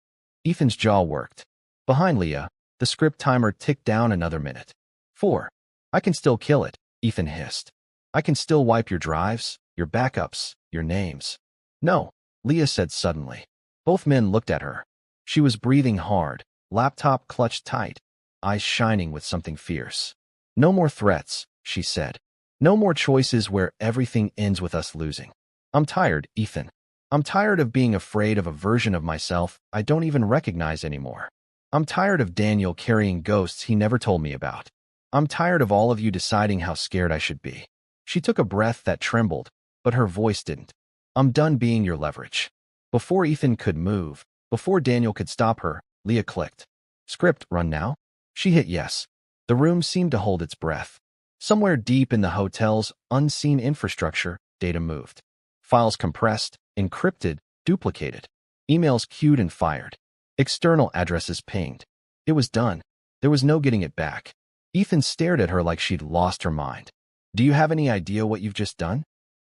Ethan's jaw worked. Behind Leah, the script timer ticked down another minute. 4. "I can still kill it," Ethan hissed. "I can still wipe your drives, your backups, your names." "No," Leah said suddenly. Both men looked at her. She was breathing hard, laptop clutched tight, eyes shining with something fierce. "No more threats," she said. "No more choices where everything ends with us losing. I'm tired, Ethan. I'm tired of being afraid of a version of myself I don't even recognize anymore. I'm tired of Daniel carrying ghosts he never told me about. I'm tired of all of you deciding how scared I should be." She took a breath that trembled, but her voice didn't. "I'm done being your leverage." Before Ethan could move, before Daniel could stop her, Leah clicked. "Script run now?" She hit yes. The room seemed to hold its breath. Somewhere deep in the hotel's unseen infrastructure, data moved. Files compressed, encrypted, duplicated. Emails queued and fired. External addresses pinged. It was done. There was no getting it back. Ethan stared at her like she'd lost her mind. "Do you have any idea what you've just done?"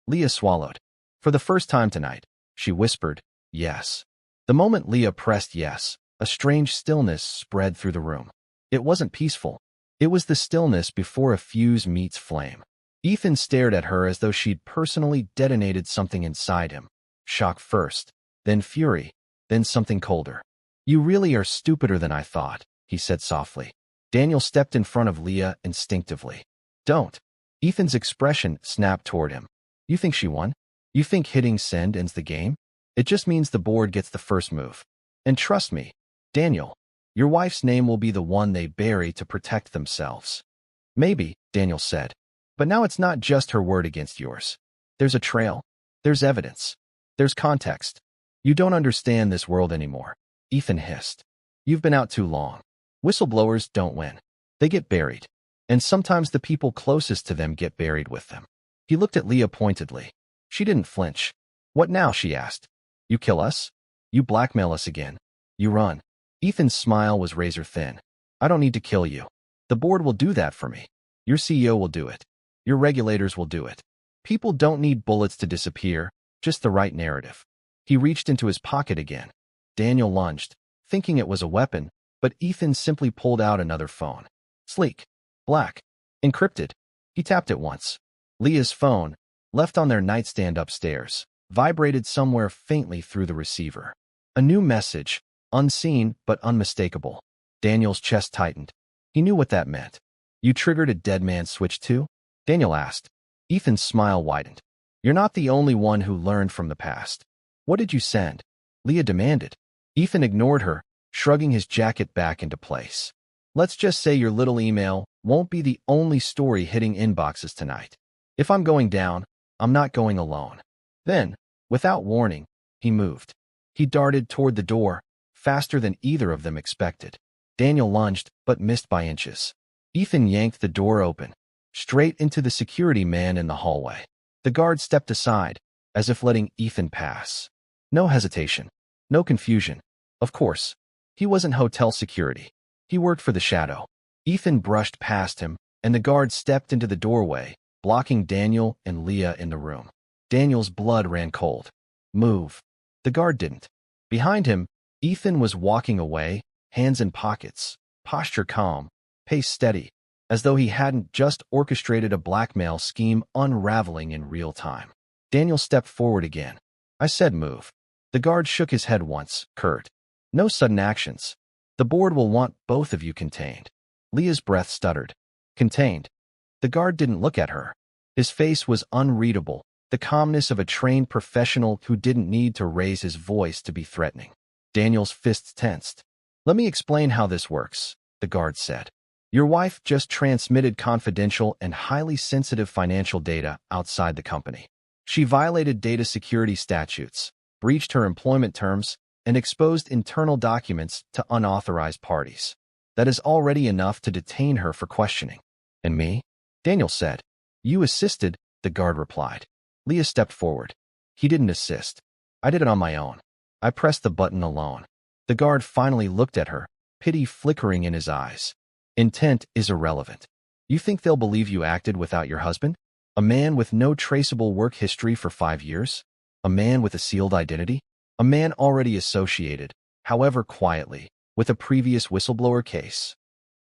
Leah swallowed. For the first time tonight, she whispered, "Yes." The moment Leah pressed yes, a strange stillness spread through the room. It wasn't peaceful. It was the stillness before a fuse meets flame. Ethan stared at her as though she'd personally detonated something inside him. Shock first, then fury, then something colder. "You really are stupider than I thought," he said softly. Daniel stepped in front of Leah instinctively. "Don't." Ethan's expression snapped toward him. "You think she won? You think hitting send ends the game? It just means the board gets the first move. And trust me, Daniel, your wife's name will be the one they bury to protect themselves. Maybe, Daniel said. But now it's not just her word against yours. There's a trail. There's evidence. There's context. You don't understand this world anymore. Ethan hissed. You've been out too long. Whistleblowers don't win. They get buried. And sometimes the people closest to them get buried with them. He looked at Leah pointedly. She didn't flinch. What now? She asked. You kill us? You blackmail us again. You run. Ethan's smile was razor thin. I don't need to kill you. The board will do that for me. Your CEO will do it. Your regulators will do it. People don't need bullets to disappear, just the right narrative. He reached into his pocket again. Daniel lunged, thinking it was a weapon, but Ethan simply pulled out another phone. Sleek. Black. Encrypted. He tapped it once. Leah's phone, left on their nightstand upstairs, vibrated somewhere faintly through the receiver. A new message, unseen but unmistakable. Daniel's chest tightened. He knew what that meant. You triggered a dead man's switch too? Daniel asked. Ethan's smile widened. You're not the only one who learned from the past. What did you send? Leah demanded. Ethan ignored her, shrugging his jacket back into place. Let's just say your little email won't be the only story hitting inboxes tonight. If I'm going down, I'm not going alone. Then, without warning, he moved. He darted toward the door, faster than either of them expected. Daniel lunged, but missed by inches. Ethan yanked the door open, straight into the security man in the hallway. The guard stepped aside, as if letting Ethan pass. No hesitation. No confusion. Of course. He wasn't hotel security. He worked for the Shadow. Ethan brushed past him, and the guard stepped into the doorway, blocking Daniel and Leah in the room. Daniel's blood ran cold. Move. The guard didn't. Behind him, Ethan was walking away, hands in pockets, posture calm, pace steady, as though he hadn't just orchestrated a blackmail scheme unraveling in real time. Daniel stepped forward again. I said move. The guard shook his head once, curt. No sudden actions. The board will want both of you contained. Leah's breath stuttered. Contained. The guard didn't look at her. His face was unreadable, the calmness of a trained professional who didn't need to raise his voice to be threatening. Daniel's fists tensed. Let me explain how this works, the guard said. Your wife just transmitted confidential and highly sensitive financial data outside the company. She violated data security statutes, breached her employment terms, and exposed internal documents to unauthorized parties. That is already enough to detain her for questioning. And me? Daniel said. You assisted, the guard replied. Leah stepped forward. He didn't assist. I did it on my own. I pressed the button alone. The guard finally looked at her, pity flickering in his eyes. Intent is irrelevant. You think they'll believe you acted without your husband? A man with no traceable work history for 5 years? A man with a sealed identity? A man already associated, however quietly, with a previous whistleblower case?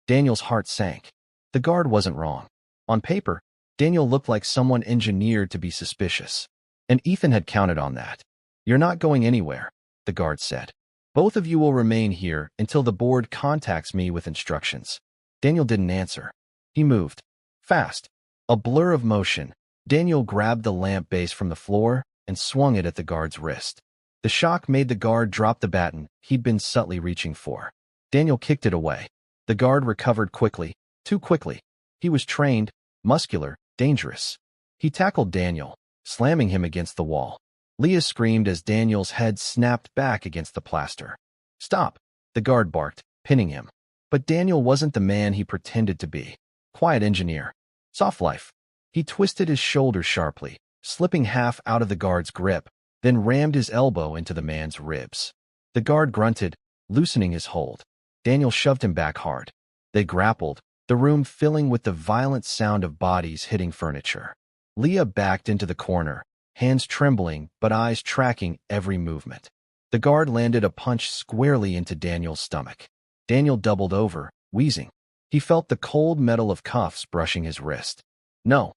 Daniel's heart sank. The guard wasn't wrong. On paper, Daniel looked like someone engineered to be suspicious. And Ethan had counted on that. You're not going anywhere, the guard said. Both of you will remain here until the board contacts me with instructions. Daniel didn't answer. He moved. Fast. A blur of motion. Daniel grabbed the lamp base from the floor and swung it at the guard's wrist. The shock made the guard drop the baton he'd been subtly reaching for. Daniel kicked it away. The guard recovered quickly, too quickly. He was trained, muscular, dangerous. He tackled Daniel, slamming him against the wall. Leah screamed as Daniel's head snapped back against the plaster. Stop, the guard barked, pinning him. But Daniel wasn't the man he pretended to be. Quiet engineer. Soft life. He twisted his shoulder sharply, slipping half out of the guard's grip, then rammed his elbow into the man's ribs. The guard grunted, loosening his hold. Daniel shoved him back hard. They grappled, the room filling with the violent sound of bodies hitting furniture. Leah backed into the corner, hands trembling but eyes tracking every movement. The guard landed a punch squarely into Daniel's stomach. Daniel doubled over, wheezing. He felt the cold metal of cuffs brushing his wrist. No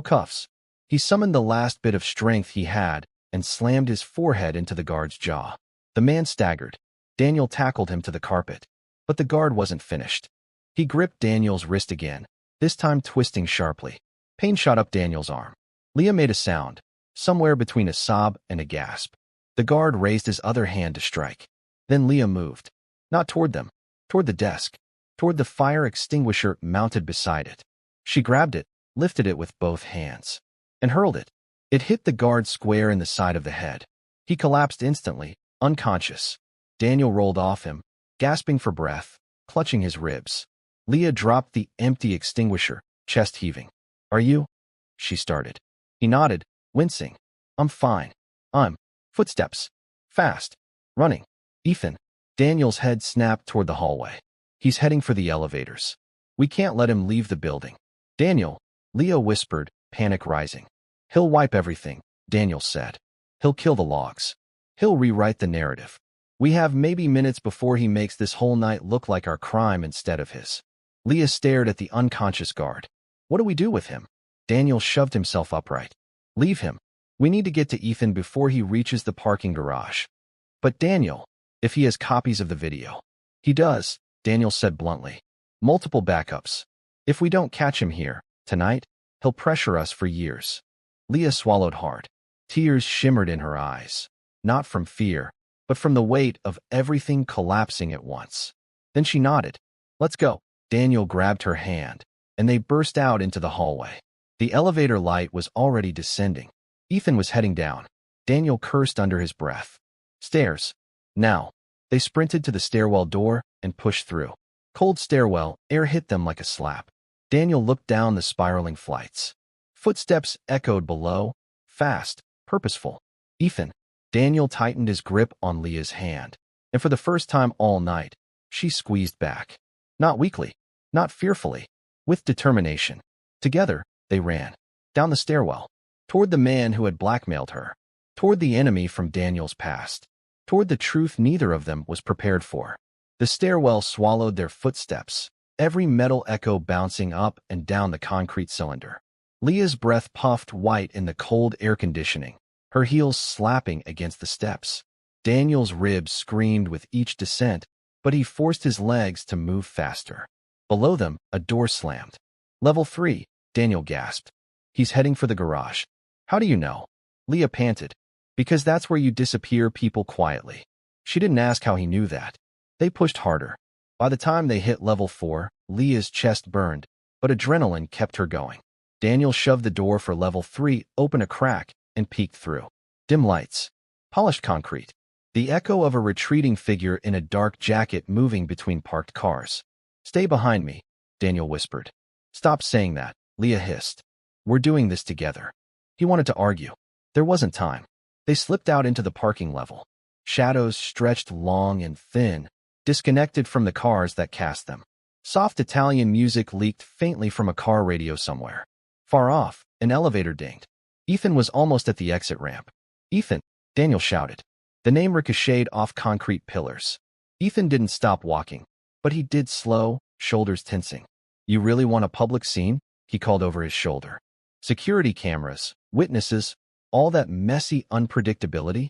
cuffs. He summoned the last bit of strength he had and slammed his forehead into the guard's jaw. The man staggered. Daniel tackled him to the carpet. But the guard wasn't finished. He gripped Daniel's wrist again, this time twisting sharply. Pain shot up Daniel's arm. Leah made a sound, somewhere between a sob and a gasp. The guard raised his other hand to strike. Then Leah moved. Not toward them. Toward the desk. Toward the fire extinguisher mounted beside it. She grabbed it, lifted it with both hands, and hurled it. It hit the guard square in the side of the head. He collapsed instantly, unconscious. Daniel rolled off him, gasping for breath, clutching his ribs. Leah dropped the empty extinguisher, chest heaving. Are you? She started. He nodded, wincing. I'm fine. Footsteps. Fast. Running. Ethan. Daniel's head snapped toward the hallway. He's heading for the elevators. We can't let him leave the building. Daniel, Leah whispered, panic rising. He'll wipe everything, Daniel said. He'll kill the logs. He'll rewrite the narrative. We have maybe minutes before he makes this whole night look like our crime instead of his. Leah stared at the unconscious guard. What do we do with him? Daniel shoved himself upright. Leave him. We need to get to Ethan before he reaches the parking garage. But Daniel, if he has copies of the video. He does, Daniel said bluntly. Multiple backups. If we don't catch him here, tonight, he'll pressure us for years. Leah swallowed hard. Tears shimmered in her eyes. Not from fear, but from the weight of everything collapsing at once. Then she nodded. Let's go. Daniel grabbed her hand, and they burst out into the hallway. The elevator light was already descending. Ethan was heading down. Daniel cursed under his breath. Stairs. Now. They sprinted to the stairwell door and pushed through. Cold stairwell, air hit them like a slap. Daniel looked down the spiraling flights. Footsteps echoed below, fast, purposeful. Ethan. Daniel tightened his grip on Leah's hand, and for the first time all night, she squeezed back. Not weakly, not fearfully, with determination. Together, they ran. Down the stairwell. Toward the man who had blackmailed her. Toward the enemy from Daniel's past. Toward the truth neither of them was prepared for. The stairwell swallowed their footsteps, every metal echo bouncing up and down the concrete cylinder. Leah's breath puffed white in the cold air conditioning, her heels slapping against the steps. Daniel's ribs screamed with each descent, but he forced his legs to move faster. Below them, a door slammed. Level 3, Daniel gasped. He's heading for the garage. How do you know? Leah panted. Because that's where you disappear people quietly. She didn't ask how he knew that. They pushed harder. By the time they hit level 4, Leah's chest burned, but adrenaline kept her going. Daniel shoved the door for level 3 open a crack and peeked through. Dim lights. Polished concrete. The echo of a retreating figure in a dark jacket moving between parked cars. Stay behind me, Daniel whispered. Stop saying that, Leah hissed. We're doing this together. He wanted to argue. There wasn't time. They slipped out into the parking level. Shadows stretched long and thin, disconnected from the cars that cast them. Soft Italian music leaked faintly from a car radio somewhere. Far off, an elevator dinged. Ethan was almost at the exit ramp. Ethan, Daniel shouted. The name ricocheted off concrete pillars. Ethan didn't stop walking, but he did slow, shoulders tensing. You really want a public scene? He called over his shoulder. Security cameras, witnesses, all that messy unpredictability?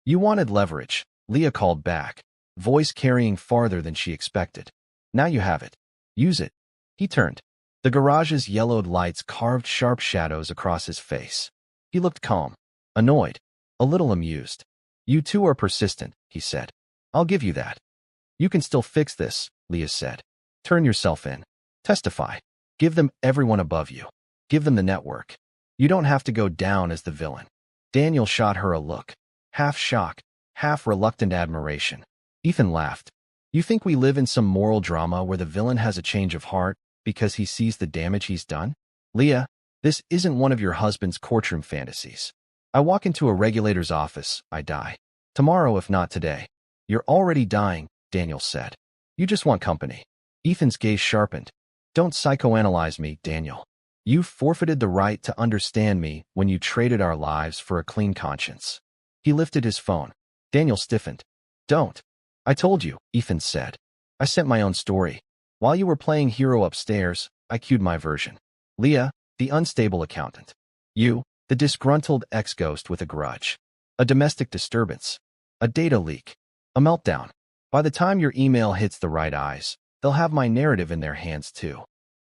You wanted leverage, Leah called back, voice carrying farther than she expected. Now you have it. Use it. He turned. The garage's yellowed lights carved sharp shadows across his face. He looked calm, annoyed, a little amused. You two are persistent, he said. I'll give you that. You can still fix this, Leah said. Turn yourself in. Testify. Give them everyone above you. Give them the network. You don't have to go down as the villain. Daniel shot her a look, half shock, half reluctant admiration. Ethan laughed. You think we live in some moral drama where the villain has a change of heart because he sees the damage he's done? Leah, this isn't one of your husband's courtroom fantasies. I walk into a regulator's office, I die. Tomorrow if not today. You're already dying, Daniel said. You just want company. Ethan's gaze sharpened. Don't psychoanalyze me, Daniel. You forfeited the right to understand me when you traded our lives for a clean conscience. He lifted his phone. Daniel stiffened. Don't. I told you, Ethan said. I sent my own story. While you were playing hero upstairs, I queued my version. Leah, the unstable accountant. You, the disgruntled ex-ghost with a grudge. A domestic disturbance. A data leak. A meltdown. By the time your email hits the right eyes, they'll have my narrative in their hands too.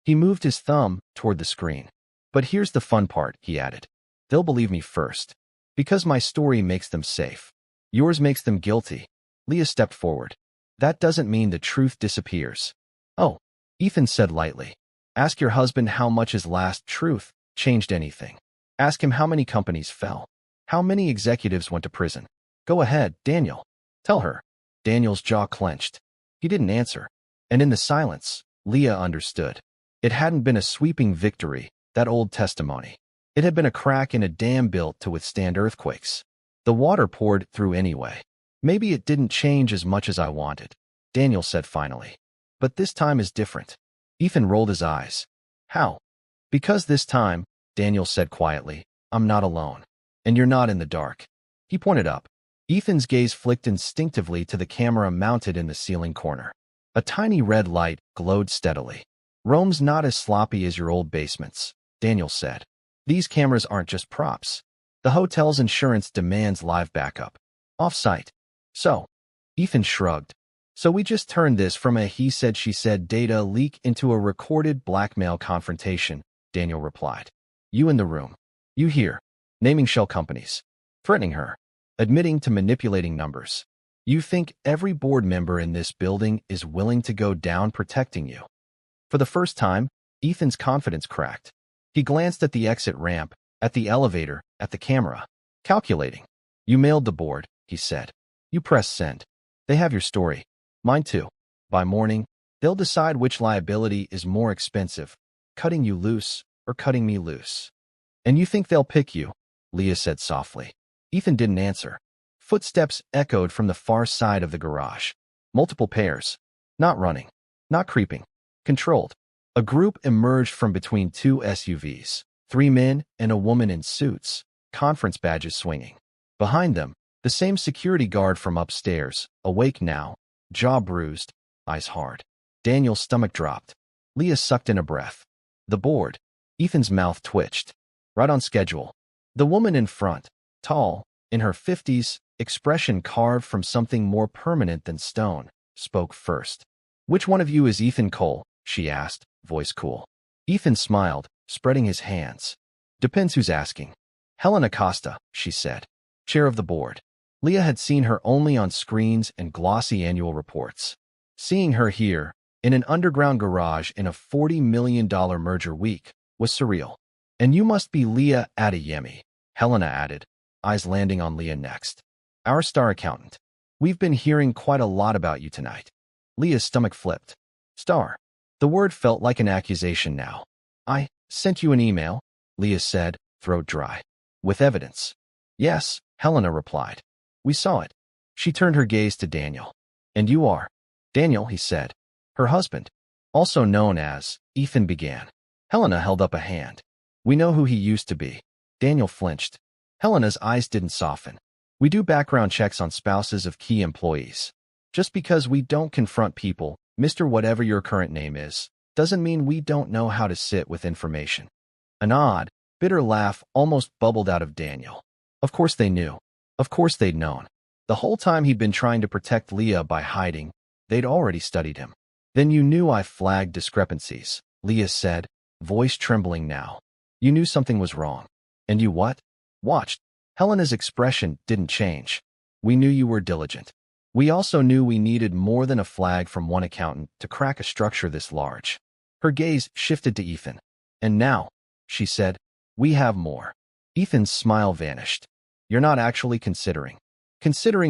He moved his thumb toward the screen. But here's the fun part, he added. They'll believe me first. Because my story makes them safe. Yours makes them guilty. Leah stepped forward. That doesn't mean the truth disappears. Oh, Ethan said lightly. Ask your husband how much his last truth changed anything. Ask him how many companies fell. How many executives went to prison. Go ahead, Daniel. Tell her. Daniel's jaw clenched. He didn't answer. And in the silence, Leah understood. It hadn't been a sweeping victory, that old testimony. It had been a crack in a dam built to withstand earthquakes. The water poured through anyway. Maybe it didn't change as much as I wanted, Daniel said finally. But this time is different. Ethan rolled his eyes. How? Because this time, Daniel said quietly, I'm not alone. And you're not in the dark. He pointed up. Ethan's gaze flicked instinctively to the camera mounted in the ceiling corner. A tiny red light glowed steadily. Rome's not as sloppy as your old basements, Daniel said. These cameras aren't just props. The hotel's insurance demands live backup. Off-site. So, Ethan shrugged. So we just turned this from a he said she said data leak into a recorded blackmail confrontation, Daniel replied. You in the room. You here. Naming shell companies. Threatening her. Admitting to manipulating numbers. You think every board member in this building is willing to go down protecting you. For the first time, Ethan's confidence cracked. He glanced at the exit ramp, at the elevator, at the camera. Calculating. You mailed the board, he said. You press send. They have your story. Mine too. By morning, they'll decide which liability is more expensive, cutting you loose or cutting me loose. And you think they'll pick you, Leah said softly. Ethan didn't answer. Footsteps echoed from the far side of the garage. Multiple pairs. Not running. Not creeping. Controlled. A group emerged from between two SUVs. 3 men and a woman in suits, conference badges swinging. Behind them, the same security guard from upstairs, awake now, jaw bruised, eyes hard. Daniel's stomach dropped. Leah sucked in a breath. The board. Ethan's mouth twitched. Right on schedule. The woman in front, tall, in her 50s, expression carved from something more permanent than stone, spoke first. Which one of you is Ethan Cole? She asked, voice cool. Ethan smiled, spreading his hands. Depends who's asking. Helen Acosta, she said. Chair of the board. Leah had seen her only on screens and glossy annual reports. Seeing her here, in an underground garage in a $40 million merger week, was surreal. And you must be Leah Adeyemi, Helena added, eyes landing on Leah next. Our star accountant. We've been hearing quite a lot about you tonight. Leah's stomach flipped. Star. The word felt like an accusation now. I sent you an email, Leah said, throat dry. With evidence. Yes, Helena replied. We saw it. She turned her gaze to Daniel. And you are? Daniel, he said. Her husband. Also known as, Ethan began. Helena held up a hand. We know who he used to be. Daniel flinched. Helena's eyes didn't soften. We do background checks on spouses of key employees. Just because we don't confront people, Mr. Whatever your current name is, doesn't mean we don't know how to sit with information. An odd, bitter laugh almost bubbled out of Daniel. Of course they knew. Of course they'd known. The whole time he'd been trying to protect Leah by hiding, they'd already studied him. Then you knew I flagged discrepancies, Leah said, voice trembling now. You knew something was wrong. And you what? Watched. Helena's expression didn't change. We knew you were diligent. We also knew we needed more than a flag from one accountant to crack a structure this large. Her gaze shifted to Ethan. And now, she said, we have more. Ethan's smile vanished. You're not actually considering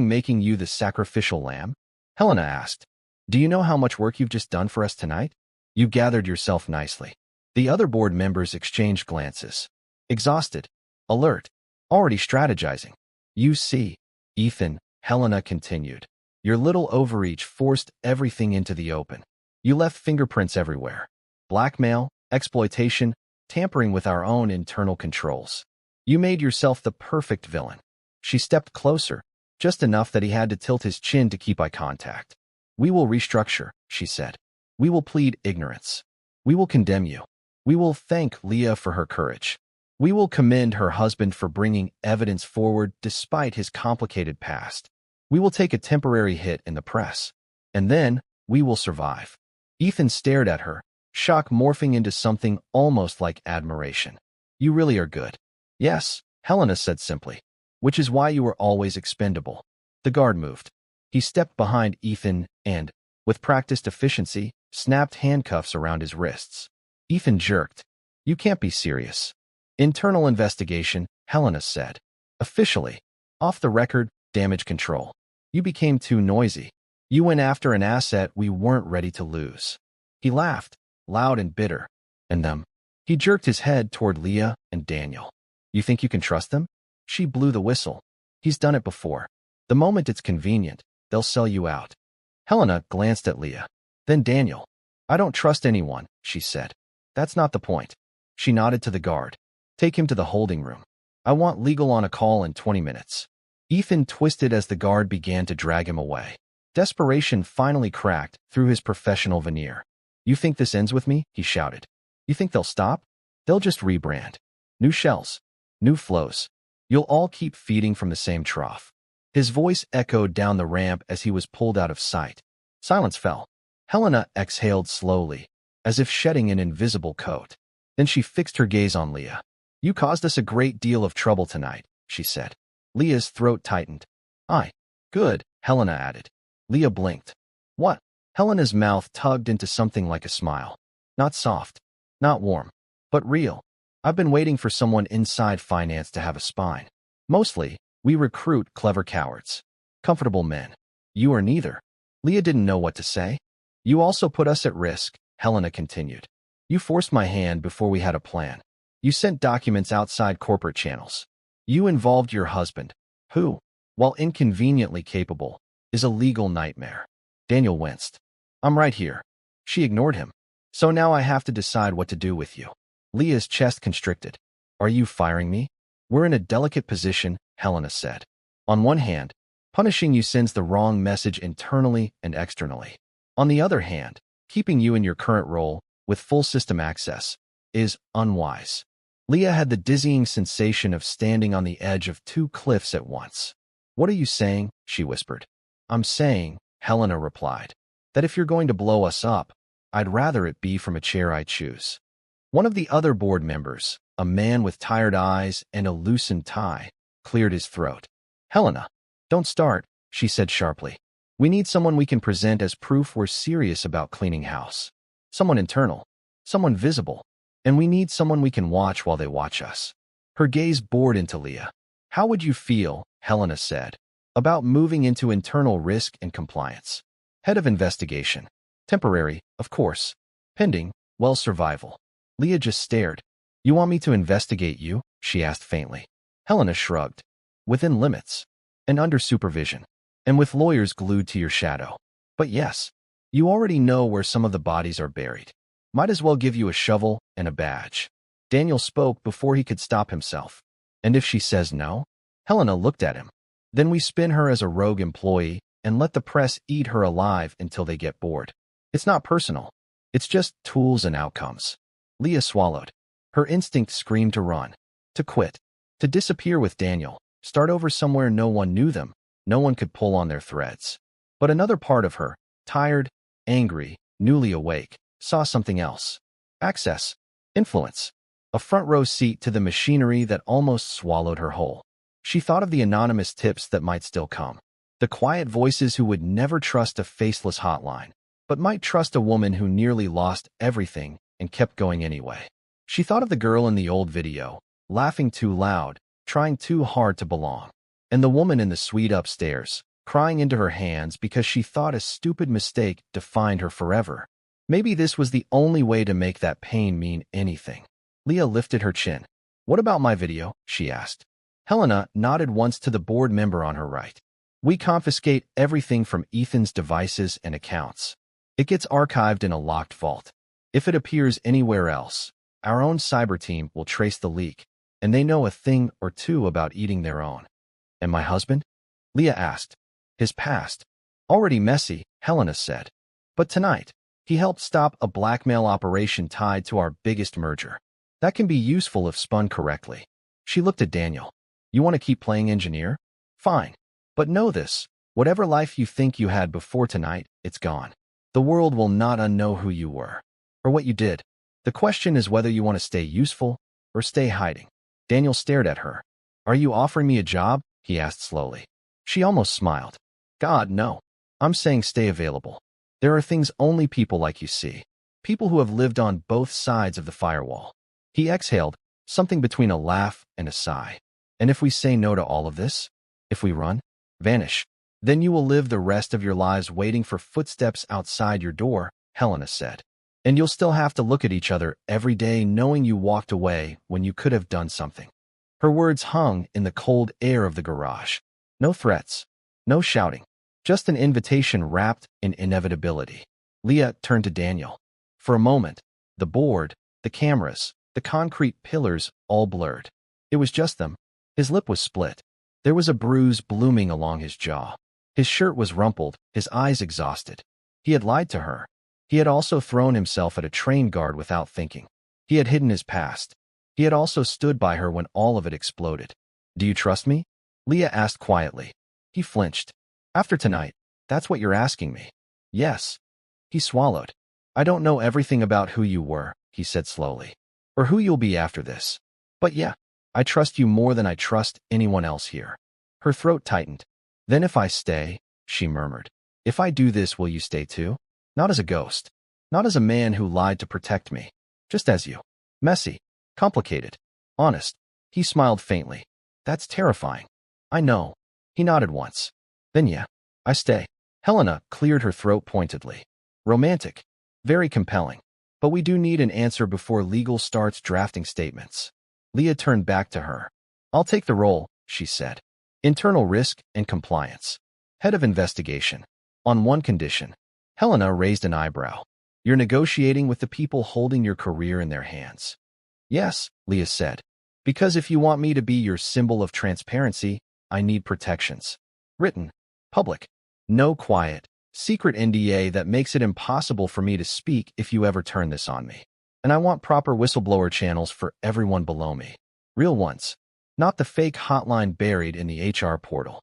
making you the sacrificial lamb? Helena asked. Do you know how much work you've just done for us tonight? You gathered yourself nicely. The other board members exchanged glances. Exhausted. Alert. Already strategizing. You see, Ethan, Helena continued. Your little overreach forced everything into the open. You left fingerprints everywhere. Blackmail, exploitation, tampering with our own internal controls. You made yourself the perfect villain. She stepped closer, just enough that he had to tilt his chin to keep eye contact. We will restructure, she said. We will plead ignorance. We will condemn you. We will thank Leah for her courage. We will commend her husband for bringing evidence forward despite his complicated past. We will take a temporary hit in the press. And then, we will survive. Ethan stared at her, shock morphing into something almost like admiration. You really are good. Yes, Helena said simply. Which is why you were always expendable. The guard moved. He stepped behind Ethan and, with practiced efficiency, snapped handcuffs around his wrists. Ethan jerked. You can't be serious. Internal investigation, Helena said. Officially. Off the record, damage control. You became too noisy. You went after an asset we weren't ready to lose. He laughed, loud and bitter. And them. He jerked his head toward Leah and Daniel. You think you can trust them? She blew the whistle. He's done it before. The moment it's convenient, they'll sell you out. Helena glanced at Leah. Then Daniel. I don't trust anyone, she said. That's not the point. She nodded to the guard. Take him to the holding room. I want legal on a call in 20 minutes. Ethan twisted as the guard began to drag him away. Desperation finally cracked through his professional veneer. You think this ends with me? He shouted. You think they'll stop? They'll just rebrand. New shells. New flows. You'll all keep feeding from the same trough. His voice echoed down the ramp as he was pulled out of sight. Silence fell. Helena exhaled slowly, as if shedding an invisible coat. Then she fixed her gaze on Leah. You caused us a great deal of trouble tonight, she said. Leah's throat tightened. Good, Helena added. Leah blinked. What? Helena's mouth tugged into something like a smile. Not soft, not warm, but real. I've been waiting for someone inside finance to have a spine. Mostly, we recruit clever cowards. Comfortable men. You are neither. Leah didn't know what to say. You also put us at risk, Helena continued. You forced my hand before we had a plan. You sent documents outside corporate channels. You involved your husband, who, while inconveniently capable, is a legal nightmare. Daniel winced. I'm right here. She ignored him. So now I have to decide what to do with you. Leah's chest constricted. Are you firing me? We're in a delicate position, Helena said. On one hand, punishing you sends the wrong message internally and externally. On the other hand, keeping you in your current role, with full system access, is unwise. Leah had the dizzying sensation of standing on the edge of two cliffs at once. What are you saying? She whispered. I'm saying, Helena replied, that if you're going to blow us up, I'd rather it be from a chair I choose. One of the other board members, a man with tired eyes and a loosened tie, cleared his throat. Helena, don't start, she said sharply. We need someone we can present as proof we're serious about cleaning house. Someone internal, someone visible, and we need someone we can watch while they watch us. Her gaze bored into Leah. How would you feel, Helena said, about moving into internal risk and compliance? Head of investigation. Temporary, of course. Pending, well, survival. Leah just stared. You want me to investigate you? She asked faintly. Helena shrugged. Within limits. And under supervision. And with lawyers glued to your shadow. But yes, you already know where some of the bodies are buried. Might as well give you a shovel and a badge. Daniel spoke before he could stop himself. And if she says no? Helena looked at him. Then we spin her as a rogue employee and let the press eat her alive until they get bored. It's not personal. It's just tools and outcomes. Leah swallowed. Her instinct screamed to run, to quit, to disappear with Daniel, start over somewhere no one knew them, no one could pull on their threads. But another part of her, tired, angry, newly awake, saw something else. Access. Influence. A front-row seat to the machinery that almost swallowed her whole. She thought of the anonymous tips that might still come. The quiet voices who would never trust a faceless hotline, but might trust a woman who nearly lost everything and kept going anyway. She thought of the girl in the old video, laughing too loud, trying too hard to belong. And the woman in the suite upstairs, crying into her hands because she thought a stupid mistake defined her forever. Maybe this was the only way to make that pain mean anything. Leah lifted her chin. What about my video? She asked. Helena nodded once to the board member on her right. We confiscate everything from Ethan's devices and accounts. It gets archived in a locked vault. If it appears anywhere else, our own cyber team will trace the leak, and they know a thing or two about eating their own. And my husband? Leah asked. His past. Already messy, Helena said. But tonight, he helped stop a blackmail operation tied to our biggest merger. That can be useful if spun correctly. She looked at Daniel. You want to keep playing engineer? Fine. But know this, whatever life you think you had before tonight, it's gone. The world will not unknow who you were, or what you did. The question is whether you want to stay useful, or stay hiding. Daniel stared at her. Are you offering me a job? He asked slowly. She almost smiled. God, no. I'm saying stay available. There are things only people like you see. People who have lived on both sides of the firewall. He exhaled, something between a laugh and a sigh. And if we say no to all of this? If we run? Vanish? Then you will live the rest of your lives waiting for footsteps outside your door, Helena said. And you'll still have to look at each other every day knowing you walked away when you could have done something. Her words hung in the cold air of the garage. No threats. No shouting. Just an invitation wrapped in inevitability. Leah turned to Daniel. For a moment, the board, the cameras, the concrete pillars all blurred. It was just them. His lip was split. There was a bruise blooming along his jaw. His shirt was rumpled, his eyes exhausted. He had lied to her. He had also thrown himself at a train guard without thinking. He had hidden his past. He had also stood by her when all of it exploded. Do you trust me? Leah asked quietly. He flinched. After tonight, that's what you're asking me. Yes. He swallowed. I don't know everything about who you were, he said slowly, or who you'll be after this. But yeah, I trust you more than I trust anyone else here. Her throat tightened. Then if I stay, she murmured. If I do this, will you stay too? Not as a ghost. Not as a man who lied to protect me. Just as you. Messy. Complicated. Honest. He smiled faintly. That's terrifying. I know. He nodded once. Then yeah, I stay. Helena cleared her throat pointedly. Romantic. Very compelling. But we do need an answer before legal starts drafting statements. Leah turned back to her. I'll take the role, she said. Internal risk and compliance. Head of investigation. On one condition. Helena raised an eyebrow. You're negotiating with the people holding your career in their hands. Yes, Leah said. Because if you want me to be your symbol of transparency, I need protections. Written. Public. No quiet. Secret NDA that makes it impossible for me to speak if you ever turn this on me. And I want proper whistleblower channels for everyone below me. Real ones. Not the fake hotline buried in the HR portal.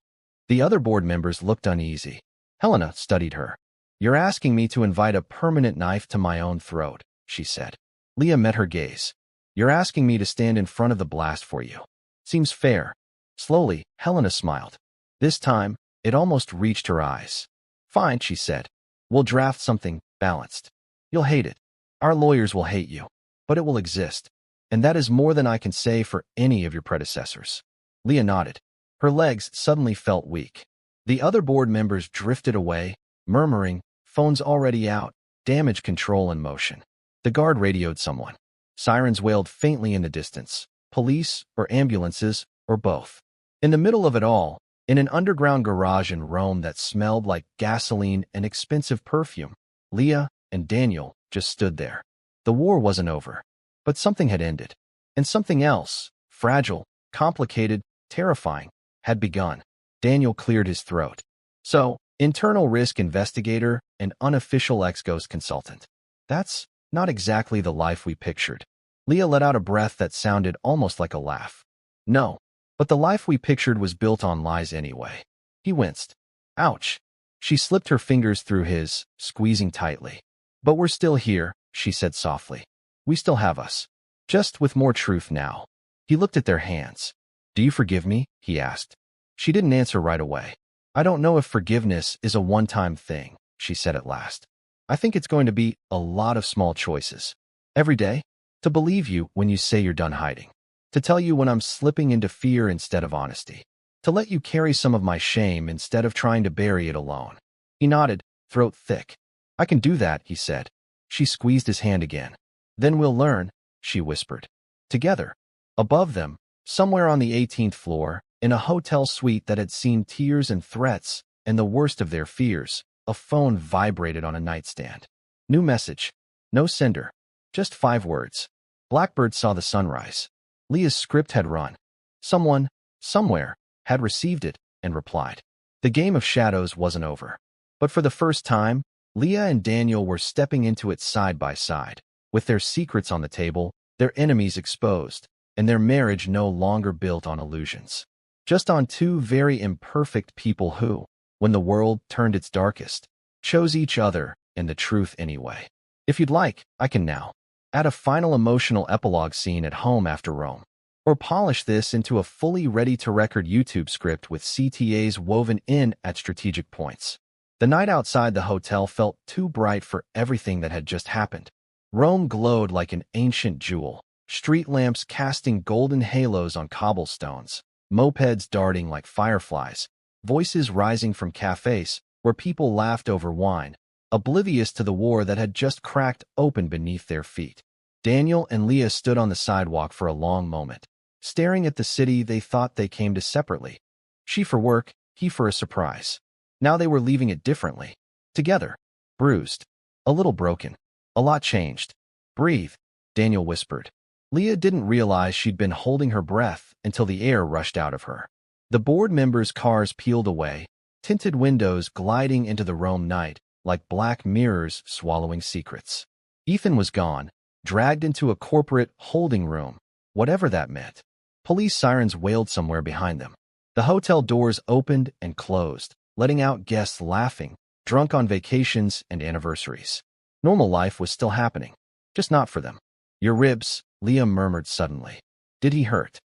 The other board members looked uneasy. Helena studied her. You're asking me to invite a permanent knife to my own throat, she said. Leah met her gaze. You're asking me to stand in front of the blast for you. Seems fair. Slowly, Helena smiled. This time, it almost reached her eyes. Fine, she said. We'll draft something balanced. You'll hate it. Our lawyers will hate you. But it will exist. And that is more than I can say for any of your predecessors. Leah nodded. Her legs suddenly felt weak. The other board members drifted away, murmuring, phones already out, damage control in motion. The guard radioed someone. Sirens wailed faintly in the distance. Police or ambulances or both. In the middle of it all, in an underground garage in Rome that smelled like gasoline and expensive perfume, Leah and Daniel just stood there. The war wasn't over, but something had ended. And something else, fragile, complicated, terrifying, had begun. Daniel cleared his throat. So, internal risk investigator and unofficial ex-ghost consultant. That's not exactly the life we pictured. Leah let out a breath that sounded almost like a laugh. No, but the life we pictured was built on lies anyway. He winced. Ouch. She slipped her fingers through his, squeezing tightly. But we're still here, she said softly. We still have us. Just with more truth now. He looked at their hands. Do you forgive me? He asked. She didn't answer right away. I don't know if forgiveness is a one-time thing, she said at last. I think it's going to be a lot of small choices. Every day, to believe you when you say you're done hiding. To tell you when I'm slipping into fear instead of honesty. To let you carry some of my shame instead of trying to bury it alone. He nodded, throat thick. I can do that, he said. She squeezed his hand again. Then we'll learn, she whispered. Together. Above them, somewhere on the 18th floor, in a hotel suite that had seen tears and threats and the worst of their fears, a phone vibrated on a nightstand. New message. No sender. Just 5 words. Blackbird saw the sunrise. Leah's script had run. Someone, somewhere, had received it and replied. The game of shadows wasn't over. But for the first time, Leah and Daniel were stepping into it side by side, with their secrets on the table, their enemies exposed, and their marriage no longer built on illusions. Just on 2 very imperfect people who, when the world turned its darkest, chose each other and the truth anyway. If you'd like, I can now add a final emotional epilogue scene at home after Rome. or polish this into a fully ready-to-record YouTube script with CTAs woven in at strategic points. The night outside the hotel felt too bright for everything that had just happened. Rome glowed like an ancient jewel, street lamps casting golden halos on cobblestones, mopeds darting like fireflies, voices rising from cafes where people laughed over wine, oblivious to the war that had just cracked open beneath their feet. Daniel and Leah stood on the sidewalk for a long moment, staring at the city they thought they came to separately. She for work, he for a surprise. Now they were leaving it differently. Together. Bruised. A little broken. A lot changed. Breathe, Daniel whispered. Leah didn't realize she'd been holding her breath until the air rushed out of her. The board members' cars peeled away, tinted windows gliding into the Rome night like black mirrors swallowing secrets. Ethan was gone, dragged into a corporate holding room, whatever that meant. Police sirens wailed somewhere behind them. The hotel doors opened and closed, letting out guests laughing, drunk on vacations and anniversaries. Normal life was still happening, just not for them. Your ribs, Leah murmured suddenly. Did he hurt?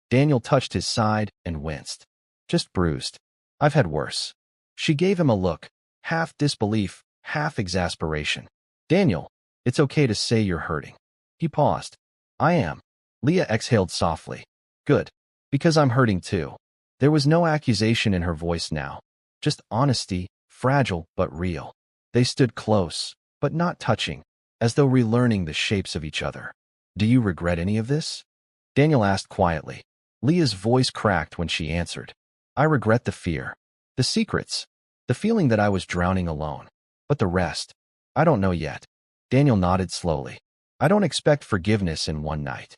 Daniel touched his side and winced. Just bruised. I've had worse. She gave him a look, half disbelief, half exasperation. Daniel, it's okay to say you're hurting. He paused. I am. Leah exhaled softly. Good. Because I'm hurting too. There was no accusation in her voice now. Just honesty, fragile but real. They stood close, but not touching, as though relearning the shapes of each other. Do you regret any of this? Daniel asked quietly. Leah's voice cracked when she answered. I regret the fear. The secrets. The feeling that I was drowning alone. But the rest, I don't know yet. Daniel nodded slowly. I don't expect forgiveness in one night.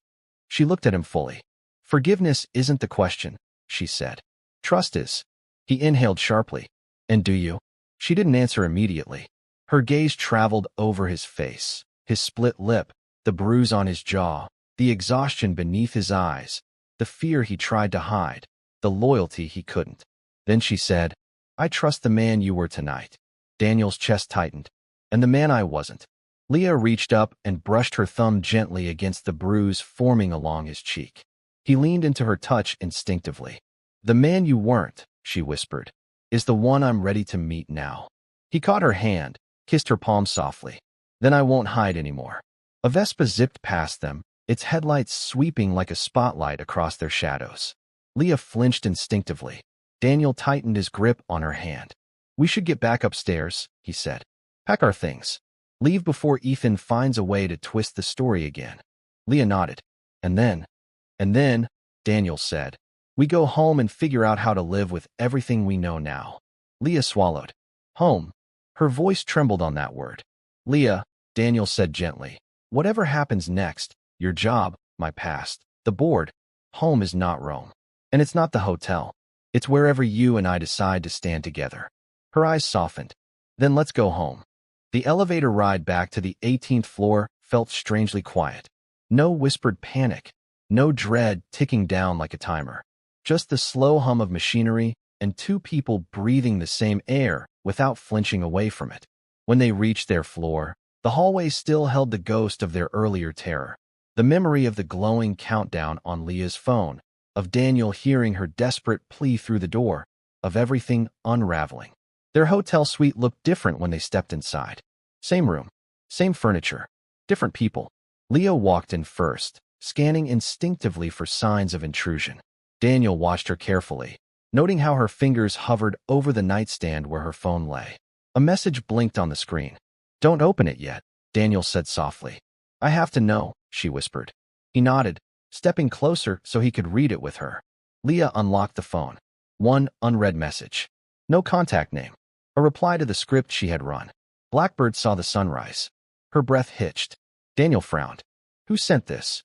She looked at him fully. Forgiveness isn't the question, she said. Trust is. He inhaled sharply. And do you? She didn't answer immediately. Her gaze traveled over his face, his split lip, the bruise on his jaw, the exhaustion beneath his eyes, the fear he tried to hide, the loyalty he couldn't. Then she said, I trust the man you were tonight. Daniel's chest tightened. And the man I wasn't. Leah reached up and brushed her thumb gently against the bruise forming along his cheek. He leaned into her touch instinctively. The man you weren't, she whispered, is the one I'm ready to meet now. He caught her hand, kissed her palm softly. Then I won't hide anymore. A Vespa zipped past them, its headlights sweeping like a spotlight across their shadows. Leah flinched instinctively. Daniel tightened his grip on her hand. We should get back upstairs, he said. Pack our things. Leave before Ethan finds a way to twist the story again. Leah nodded. And then, Daniel said, we go home and figure out how to live with everything we know now. Leah swallowed. Home. Her voice trembled on that word. Leah, Daniel said gently, whatever happens next, your job, my past, the board, home is not Rome. And it's not the hotel. It's wherever you and I decide to stand together. Her eyes softened. Then let's go home. The elevator ride back to the 18th floor felt strangely quiet. No whispered panic. No dread ticking down like a timer. Just the slow hum of machinery and two people breathing the same air without flinching away from it. When they reached their floor, the hallway still held the ghost of their earlier terror. The memory of the glowing countdown on Leah's phone, of Daniel hearing her desperate plea through the door, of everything unraveling. Their hotel suite looked different when they stepped inside. Same room, same furniture, different people. Leah walked in first, scanning instinctively for signs of intrusion. Daniel watched her carefully, noting how her fingers hovered over the nightstand where her phone lay. A message blinked on the screen. Don't open it yet, Daniel said softly. I have to know, she whispered. He nodded, stepping closer so he could read it with her. Leah unlocked the phone. One unread message. No contact name. A reply to the script she had run. Blackbird saw the sunrise. Her breath hitched. Daniel frowned. Who sent this?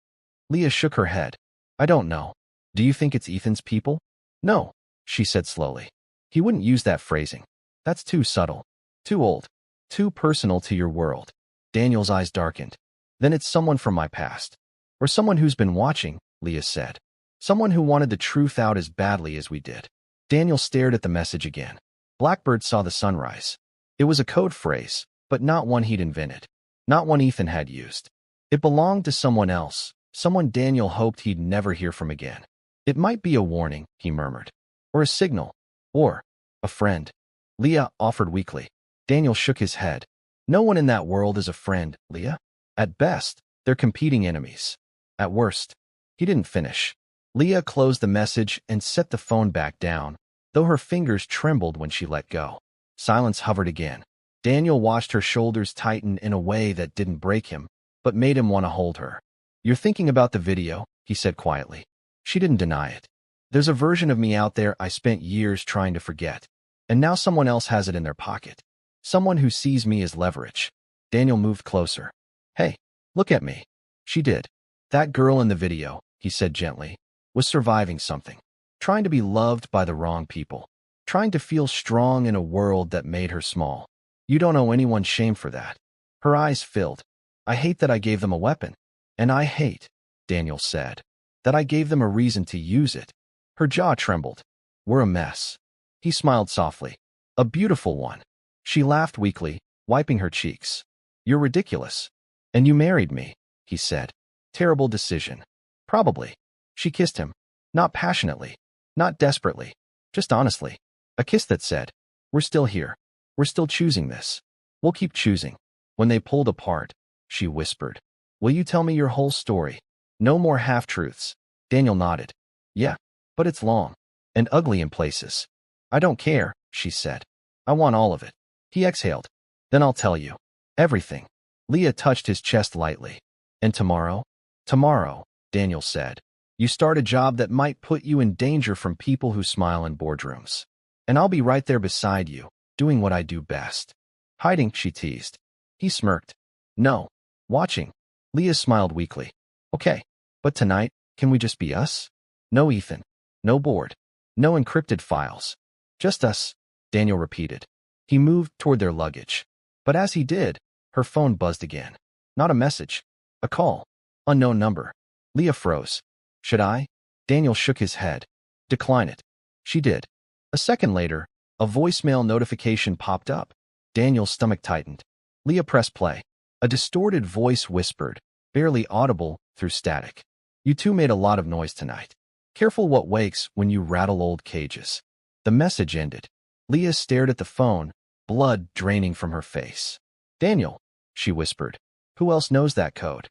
Leah shook her head. I don't know. Do you think it's Ethan's people? No, she said slowly. He wouldn't use that phrasing. That's too subtle. Too old. Too personal to your world. Daniel's eyes darkened. Then it's someone from my past. Or someone who's been watching, Leah said. Someone who wanted the truth out as badly as we did. Daniel stared at the message again. Blackbird saw the sunrise. It was a code phrase, but not one he'd invented. Not one Ethan had used. It belonged to someone else, Someone Daniel hoped he'd never hear from again. It might be a warning, he murmured. Or a signal. Or a friend. Leah offered weakly. Daniel shook his head. No one in that world is a friend, Leah. At best, they're competing enemies. At worst. He didn't finish. Leah closed the message and set the phone back down, though her fingers trembled when she let go. Silence hovered again. Daniel watched her shoulders tighten in a way that didn't break him, but made him want to hold her. You're thinking about the video, he said quietly. She didn't deny it. There's a version of me out there I spent years trying to forget, and now someone else has it in their pocket. Someone who sees me as leverage. Daniel moved closer. Hey, look at me. She did. That girl in the video, he said gently, was surviving something. Trying to be loved by the wrong people. Trying to feel strong in a world that made her small. You don't owe anyone shame for that. Her eyes filled. I hate that I gave them a weapon. And I hate, Daniel said, that I gave them a reason to use it. Her jaw trembled. We're a mess. He smiled softly. A beautiful one. She laughed weakly, wiping her cheeks. You're ridiculous. And you married me, he said. Terrible decision. Probably. She kissed him. Not passionately. Not desperately. Just honestly. A kiss that said, we're still here. We're still choosing this. We'll keep choosing. When they pulled apart, she whispered, will you tell me your whole story? No more half-truths. Daniel nodded. Yeah, but it's long. And ugly in places. I don't care, she said. I want all of it. He exhaled. Then I'll tell you. Everything. Leah touched his chest lightly. And tomorrow? Tomorrow, Daniel said. You start a job that might put you in danger from people who smile in boardrooms. And I'll be right there beside you, doing what I do best. Hiding, she teased. He smirked. No. Watching. Leah smiled weakly. Okay, but tonight, can we just be us? No Ethan. No board. No encrypted files. Just us, Daniel repeated. He moved toward their luggage. But as he did, her phone buzzed again. Not a message. A call. Unknown number. Leah froze. Should I? Daniel shook his head. Decline it. She did. A second later, a voicemail notification popped up. Daniel's stomach tightened. Leah pressed play. A distorted voice whispered, barely audible through static. You two made a lot of noise tonight. Careful what wakes when you rattle old cages. The message ended. Leah stared at the phone, blood draining from her face. Daniel, she whispered. Who else knows that code?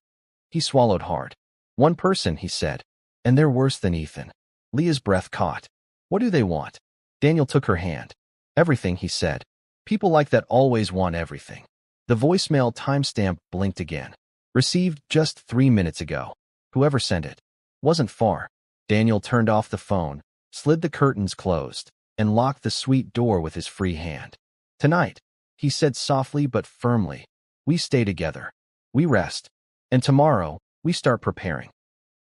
He swallowed hard. One person, he said. And they're worse than Ethan. Leah's breath caught. What do they want? Daniel took her hand. Everything, he said. People like that always want everything. The voicemail timestamp blinked again. Received just 3 minutes ago. Whoever sent it. Wasn't far. Daniel turned off the phone, slid the curtains closed, and locked the suite door with his free hand. Tonight, he said softly but firmly, we stay together. We rest. And tomorrow, we start preparing.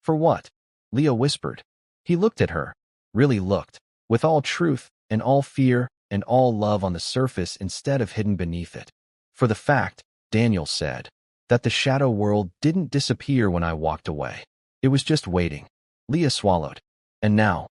For what? Leah whispered. He looked at her. Really looked. With all truth, and all fear, and all love on the surface instead of hidden beneath it. For the fact, Daniel said, that the shadow world didn't disappear when I walked away. It was just waiting. Leah swallowed. And now,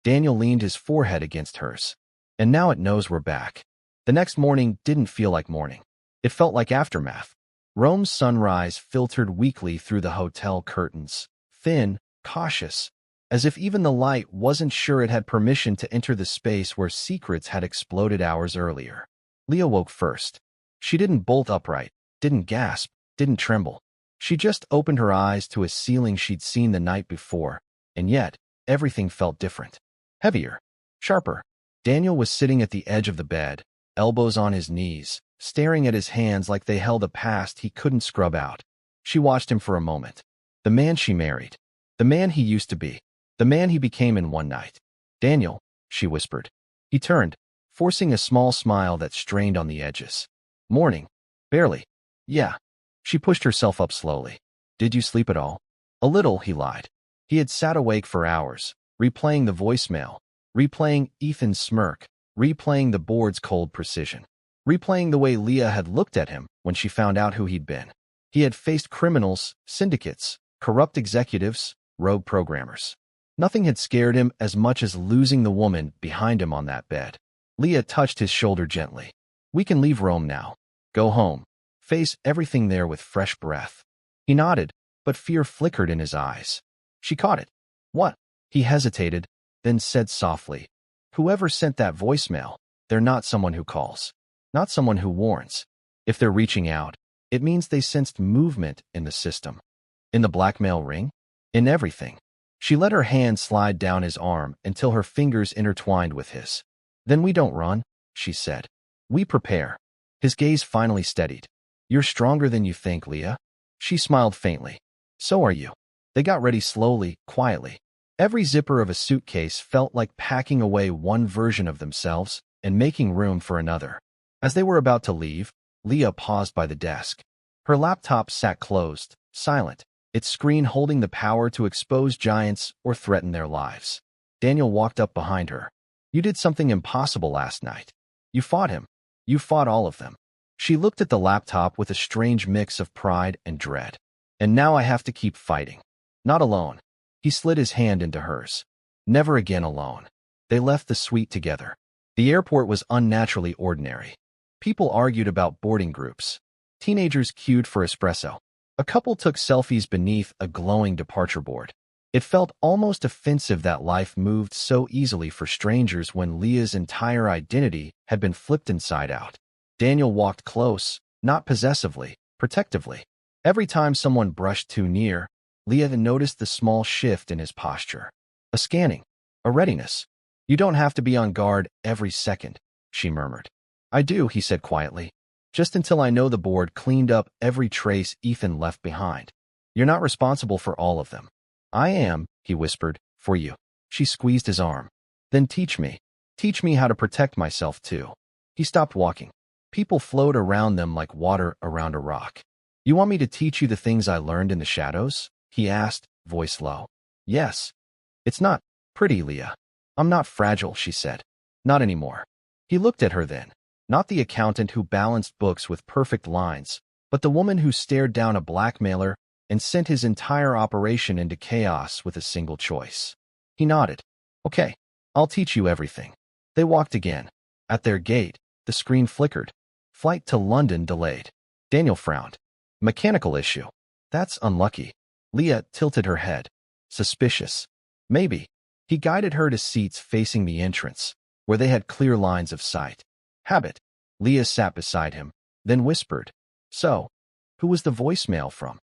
Daniel leaned his forehead against hers. And now it knows we're back. The next morning didn't feel like morning. It felt like aftermath. Rome's sunrise filtered weakly through the hotel curtains, thin, cautious, as if even the light wasn't sure it had permission to enter the space where secrets had exploded hours earlier. Leah woke first. She didn't bolt upright, didn't gasp, didn't tremble. She just opened her eyes to a ceiling she'd seen the night before, and yet, everything felt different. Heavier. Sharper. Daniel was sitting at the edge of the bed, elbows on his knees, staring at his hands like they held a past he couldn't scrub out. She watched him for a moment. The man she married. The man he used to be. The man he became in one night. Daniel, she whispered. He turned, forcing a small smile that strained on the edges. Morning. Barely. Yeah. She pushed herself up slowly. Did you sleep at all? A little, he lied. He had sat awake for hours, replaying the voicemail, replaying Ethan's smirk, replaying the board's cold precision, replaying the way Leah had looked at him when she found out who he'd been. He had faced criminals, syndicates, corrupt executives, rogue programmers. Nothing had scared him as much as losing the woman behind him on that bed. Leah touched his shoulder gently. We can leave Rome now. Go home. Face everything there with fresh breath. He nodded, but fear flickered in his eyes. She caught it. What? He hesitated, then said softly, "Whoever sent that voicemail, they're not someone who calls. Not someone who warns. If they're reaching out, it means they sensed movement in the system. In the blackmail ring? In everything." She let her hand slide down his arm until her fingers intertwined with his. "Then we don't run," she said. "We prepare." His gaze finally steadied. "You're stronger than you think, Leah." She smiled faintly. "So are you." They got ready slowly, quietly. Every zipper of a suitcase felt like packing away one version of themselves and making room for another. As they were about to leave, Leah paused by the desk. Her laptop sat closed, silent, its screen holding the power to expose giants or threaten their lives. Daniel walked up behind her. "You did something impossible last night. You fought him. You fought all of them." She looked at the laptop with a strange mix of pride and dread. "And now I have to keep fighting. Not alone." He slid his hand into hers. "Never again alone." They left the suite together. The airport was unnaturally ordinary. People argued about boarding groups. Teenagers queued for espresso. A couple took selfies beneath a glowing departure board. It felt almost offensive that life moved so easily for strangers when Leah's entire identity had been flipped inside out. Daniel walked close, not possessively, protectively. Every time someone brushed too near, Leah noticed the small shift in his posture. A scanning, a readiness. "You don't have to be on guard every second," she murmured. "I do," he said quietly. "Just until I know the board cleaned up every trace Ethan left behind. You're not responsible for all of them." "I am," he whispered, "for you." She squeezed his arm. "Then teach me. Teach me how to protect myself too." He stopped walking. People flowed around them like water around a rock. "You want me to teach you the things I learned in the shadows?" he asked, voice low. "Yes." "It's not pretty, Leah." "I'm not fragile," she said. "Not anymore." He looked at her then. Not the accountant who balanced books with perfect lines, but the woman who stared down a blackmailer and sent his entire operation into chaos with a single choice. He nodded. "Okay, I'll teach you everything." They walked again. At their gate, the screen flickered. "Flight to London delayed." Daniel frowned. "Mechanical issue." "That's unlucky." Leah tilted her head. "Suspicious." "Maybe." He guided her to seats facing the entrance, where they had clear lines of sight. "Habit." Leah sat beside him, then whispered, "So, who was the voicemail from?"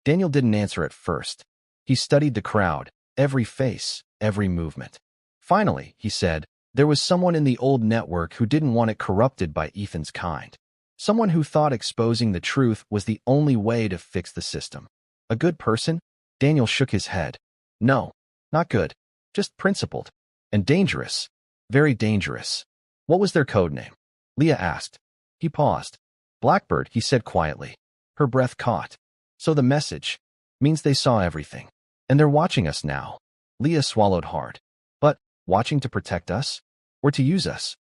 Daniel didn't answer at first. He studied the crowd, every face, every movement. Finally, he said, there was someone in the old network who didn't want it corrupted by Ethan's kind. Someone who thought exposing the truth was the only way to fix the system. "A good person?" Daniel shook his head. "No, not good. Just principled. And dangerous. Very dangerous." "What was their code name?" Leah asked. He paused. "Blackbird," he said quietly. Her breath caught. "So the message means they saw everything. And they're watching us now." Leah swallowed hard. "But, watching to protect us? Or to use us?"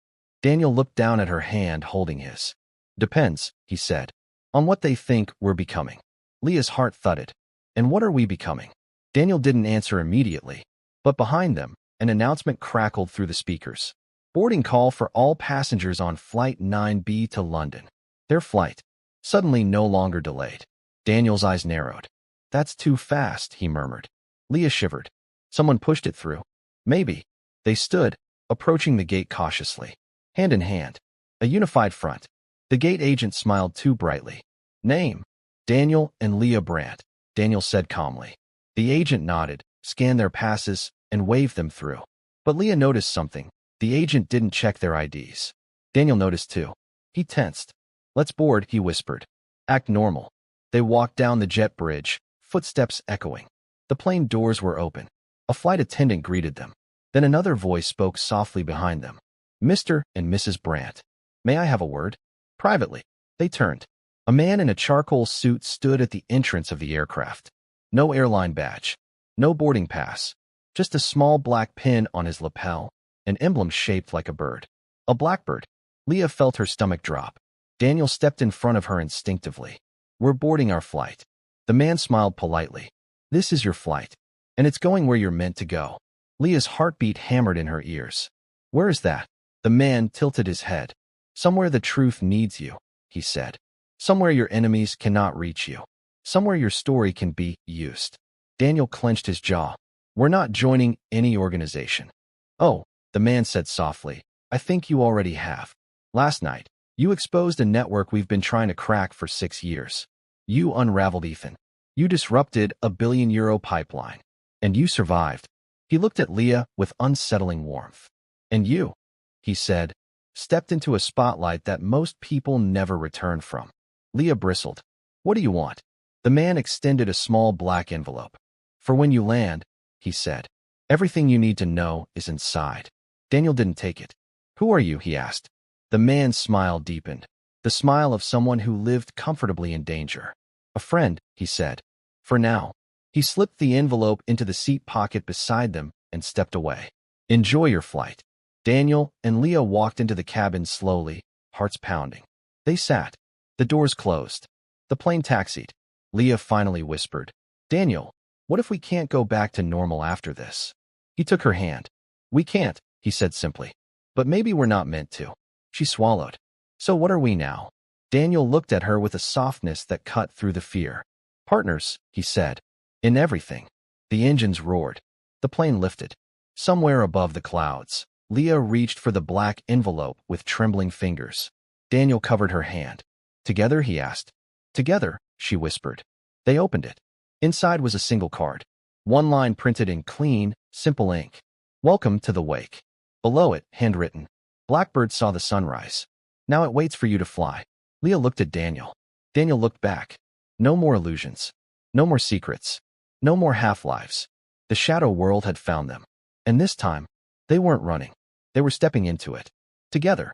Daniel looked down at her hand holding his. "Depends," he said, "on what they think we're becoming." Leah's heart thudded. "And what are we becoming?" Daniel didn't answer immediately, but behind them, an announcement crackled through the speakers. "Boarding call for all passengers on Flight 9B to London." Their flight, suddenly no longer delayed. Daniel's eyes narrowed. "That's too fast," he murmured. Leah shivered. "Someone pushed it through." "Maybe." They stood, approaching the gate cautiously, hand in hand, a unified front. The gate agent smiled too brightly. "Name?" "Daniel and Leah Brandt," Daniel said calmly. The agent nodded, scanned their passes, and waved them through. But Leah noticed something. The agent didn't check their IDs. Daniel noticed too. He tensed. "Let's board," he whispered. "Act normal." They walked down the jet bridge, footsteps echoing. The plane doors were open. A flight attendant greeted them. Then another voice spoke softly behind them. "Mr. and Mrs. Brandt, may I have a word?" Privately. They turned. A man in a charcoal suit stood at the entrance of the aircraft. No airline badge. No boarding pass. Just a small black pin on his lapel, an emblem shaped like a bird. A blackbird. Leah felt her stomach drop. Daniel stepped in front of her instinctively. "We're boarding our flight." The man smiled politely. "This is your flight, and it's going where you're meant to go." Leah's heartbeat hammered in her ears. "Where is that?" The man tilted his head. "Somewhere the truth needs you," he said. "Somewhere your enemies cannot reach you. Somewhere your story can be used. Daniel clenched his jaw. We're not joining any organization. Oh, the man said softly. I think you already have. Last night, you exposed a network we've been trying to crack for 6 years. You unraveled Ethan. You disrupted a billion-euro pipeline. And you survived. He looked at Leah with unsettling warmth. And you, he said, stepped into a spotlight that most people never return from. Leah bristled. What do you want? The man extended a small black envelope. For when you land, he said. Everything you need to know is inside. Daniel didn't take it. Who are you? He asked. The man's smile deepened. The smile of someone who lived comfortably in danger. A friend, he said. For now. He slipped the envelope into the seat pocket beside them and stepped away. Enjoy your flight. Daniel and Leah walked into the cabin slowly, hearts pounding. They sat. The doors closed. The plane taxied. Leah finally whispered, Daniel, what if we can't go back to normal after this? He took her hand. We can't, he said simply. But maybe we're not meant to. She swallowed. So what are we now? Daniel looked at her with a softness that cut through the fear. Partners, he said. In everything. The engines roared. The plane lifted. Somewhere above the clouds, Leah reached for the black envelope with trembling fingers. Daniel covered her hand. Together, he asked. Together, she whispered. They opened it. Inside was a single card. One line printed in clean, simple ink. Welcome to the wake. Below it, handwritten. Blackbird saw the sunrise. Now it waits for you to fly. Leah looked at Daniel. Daniel looked back. No more illusions. No more secrets. No more half-lives. The shadow world had found them. And this time, they weren't running. They were stepping into it. Together.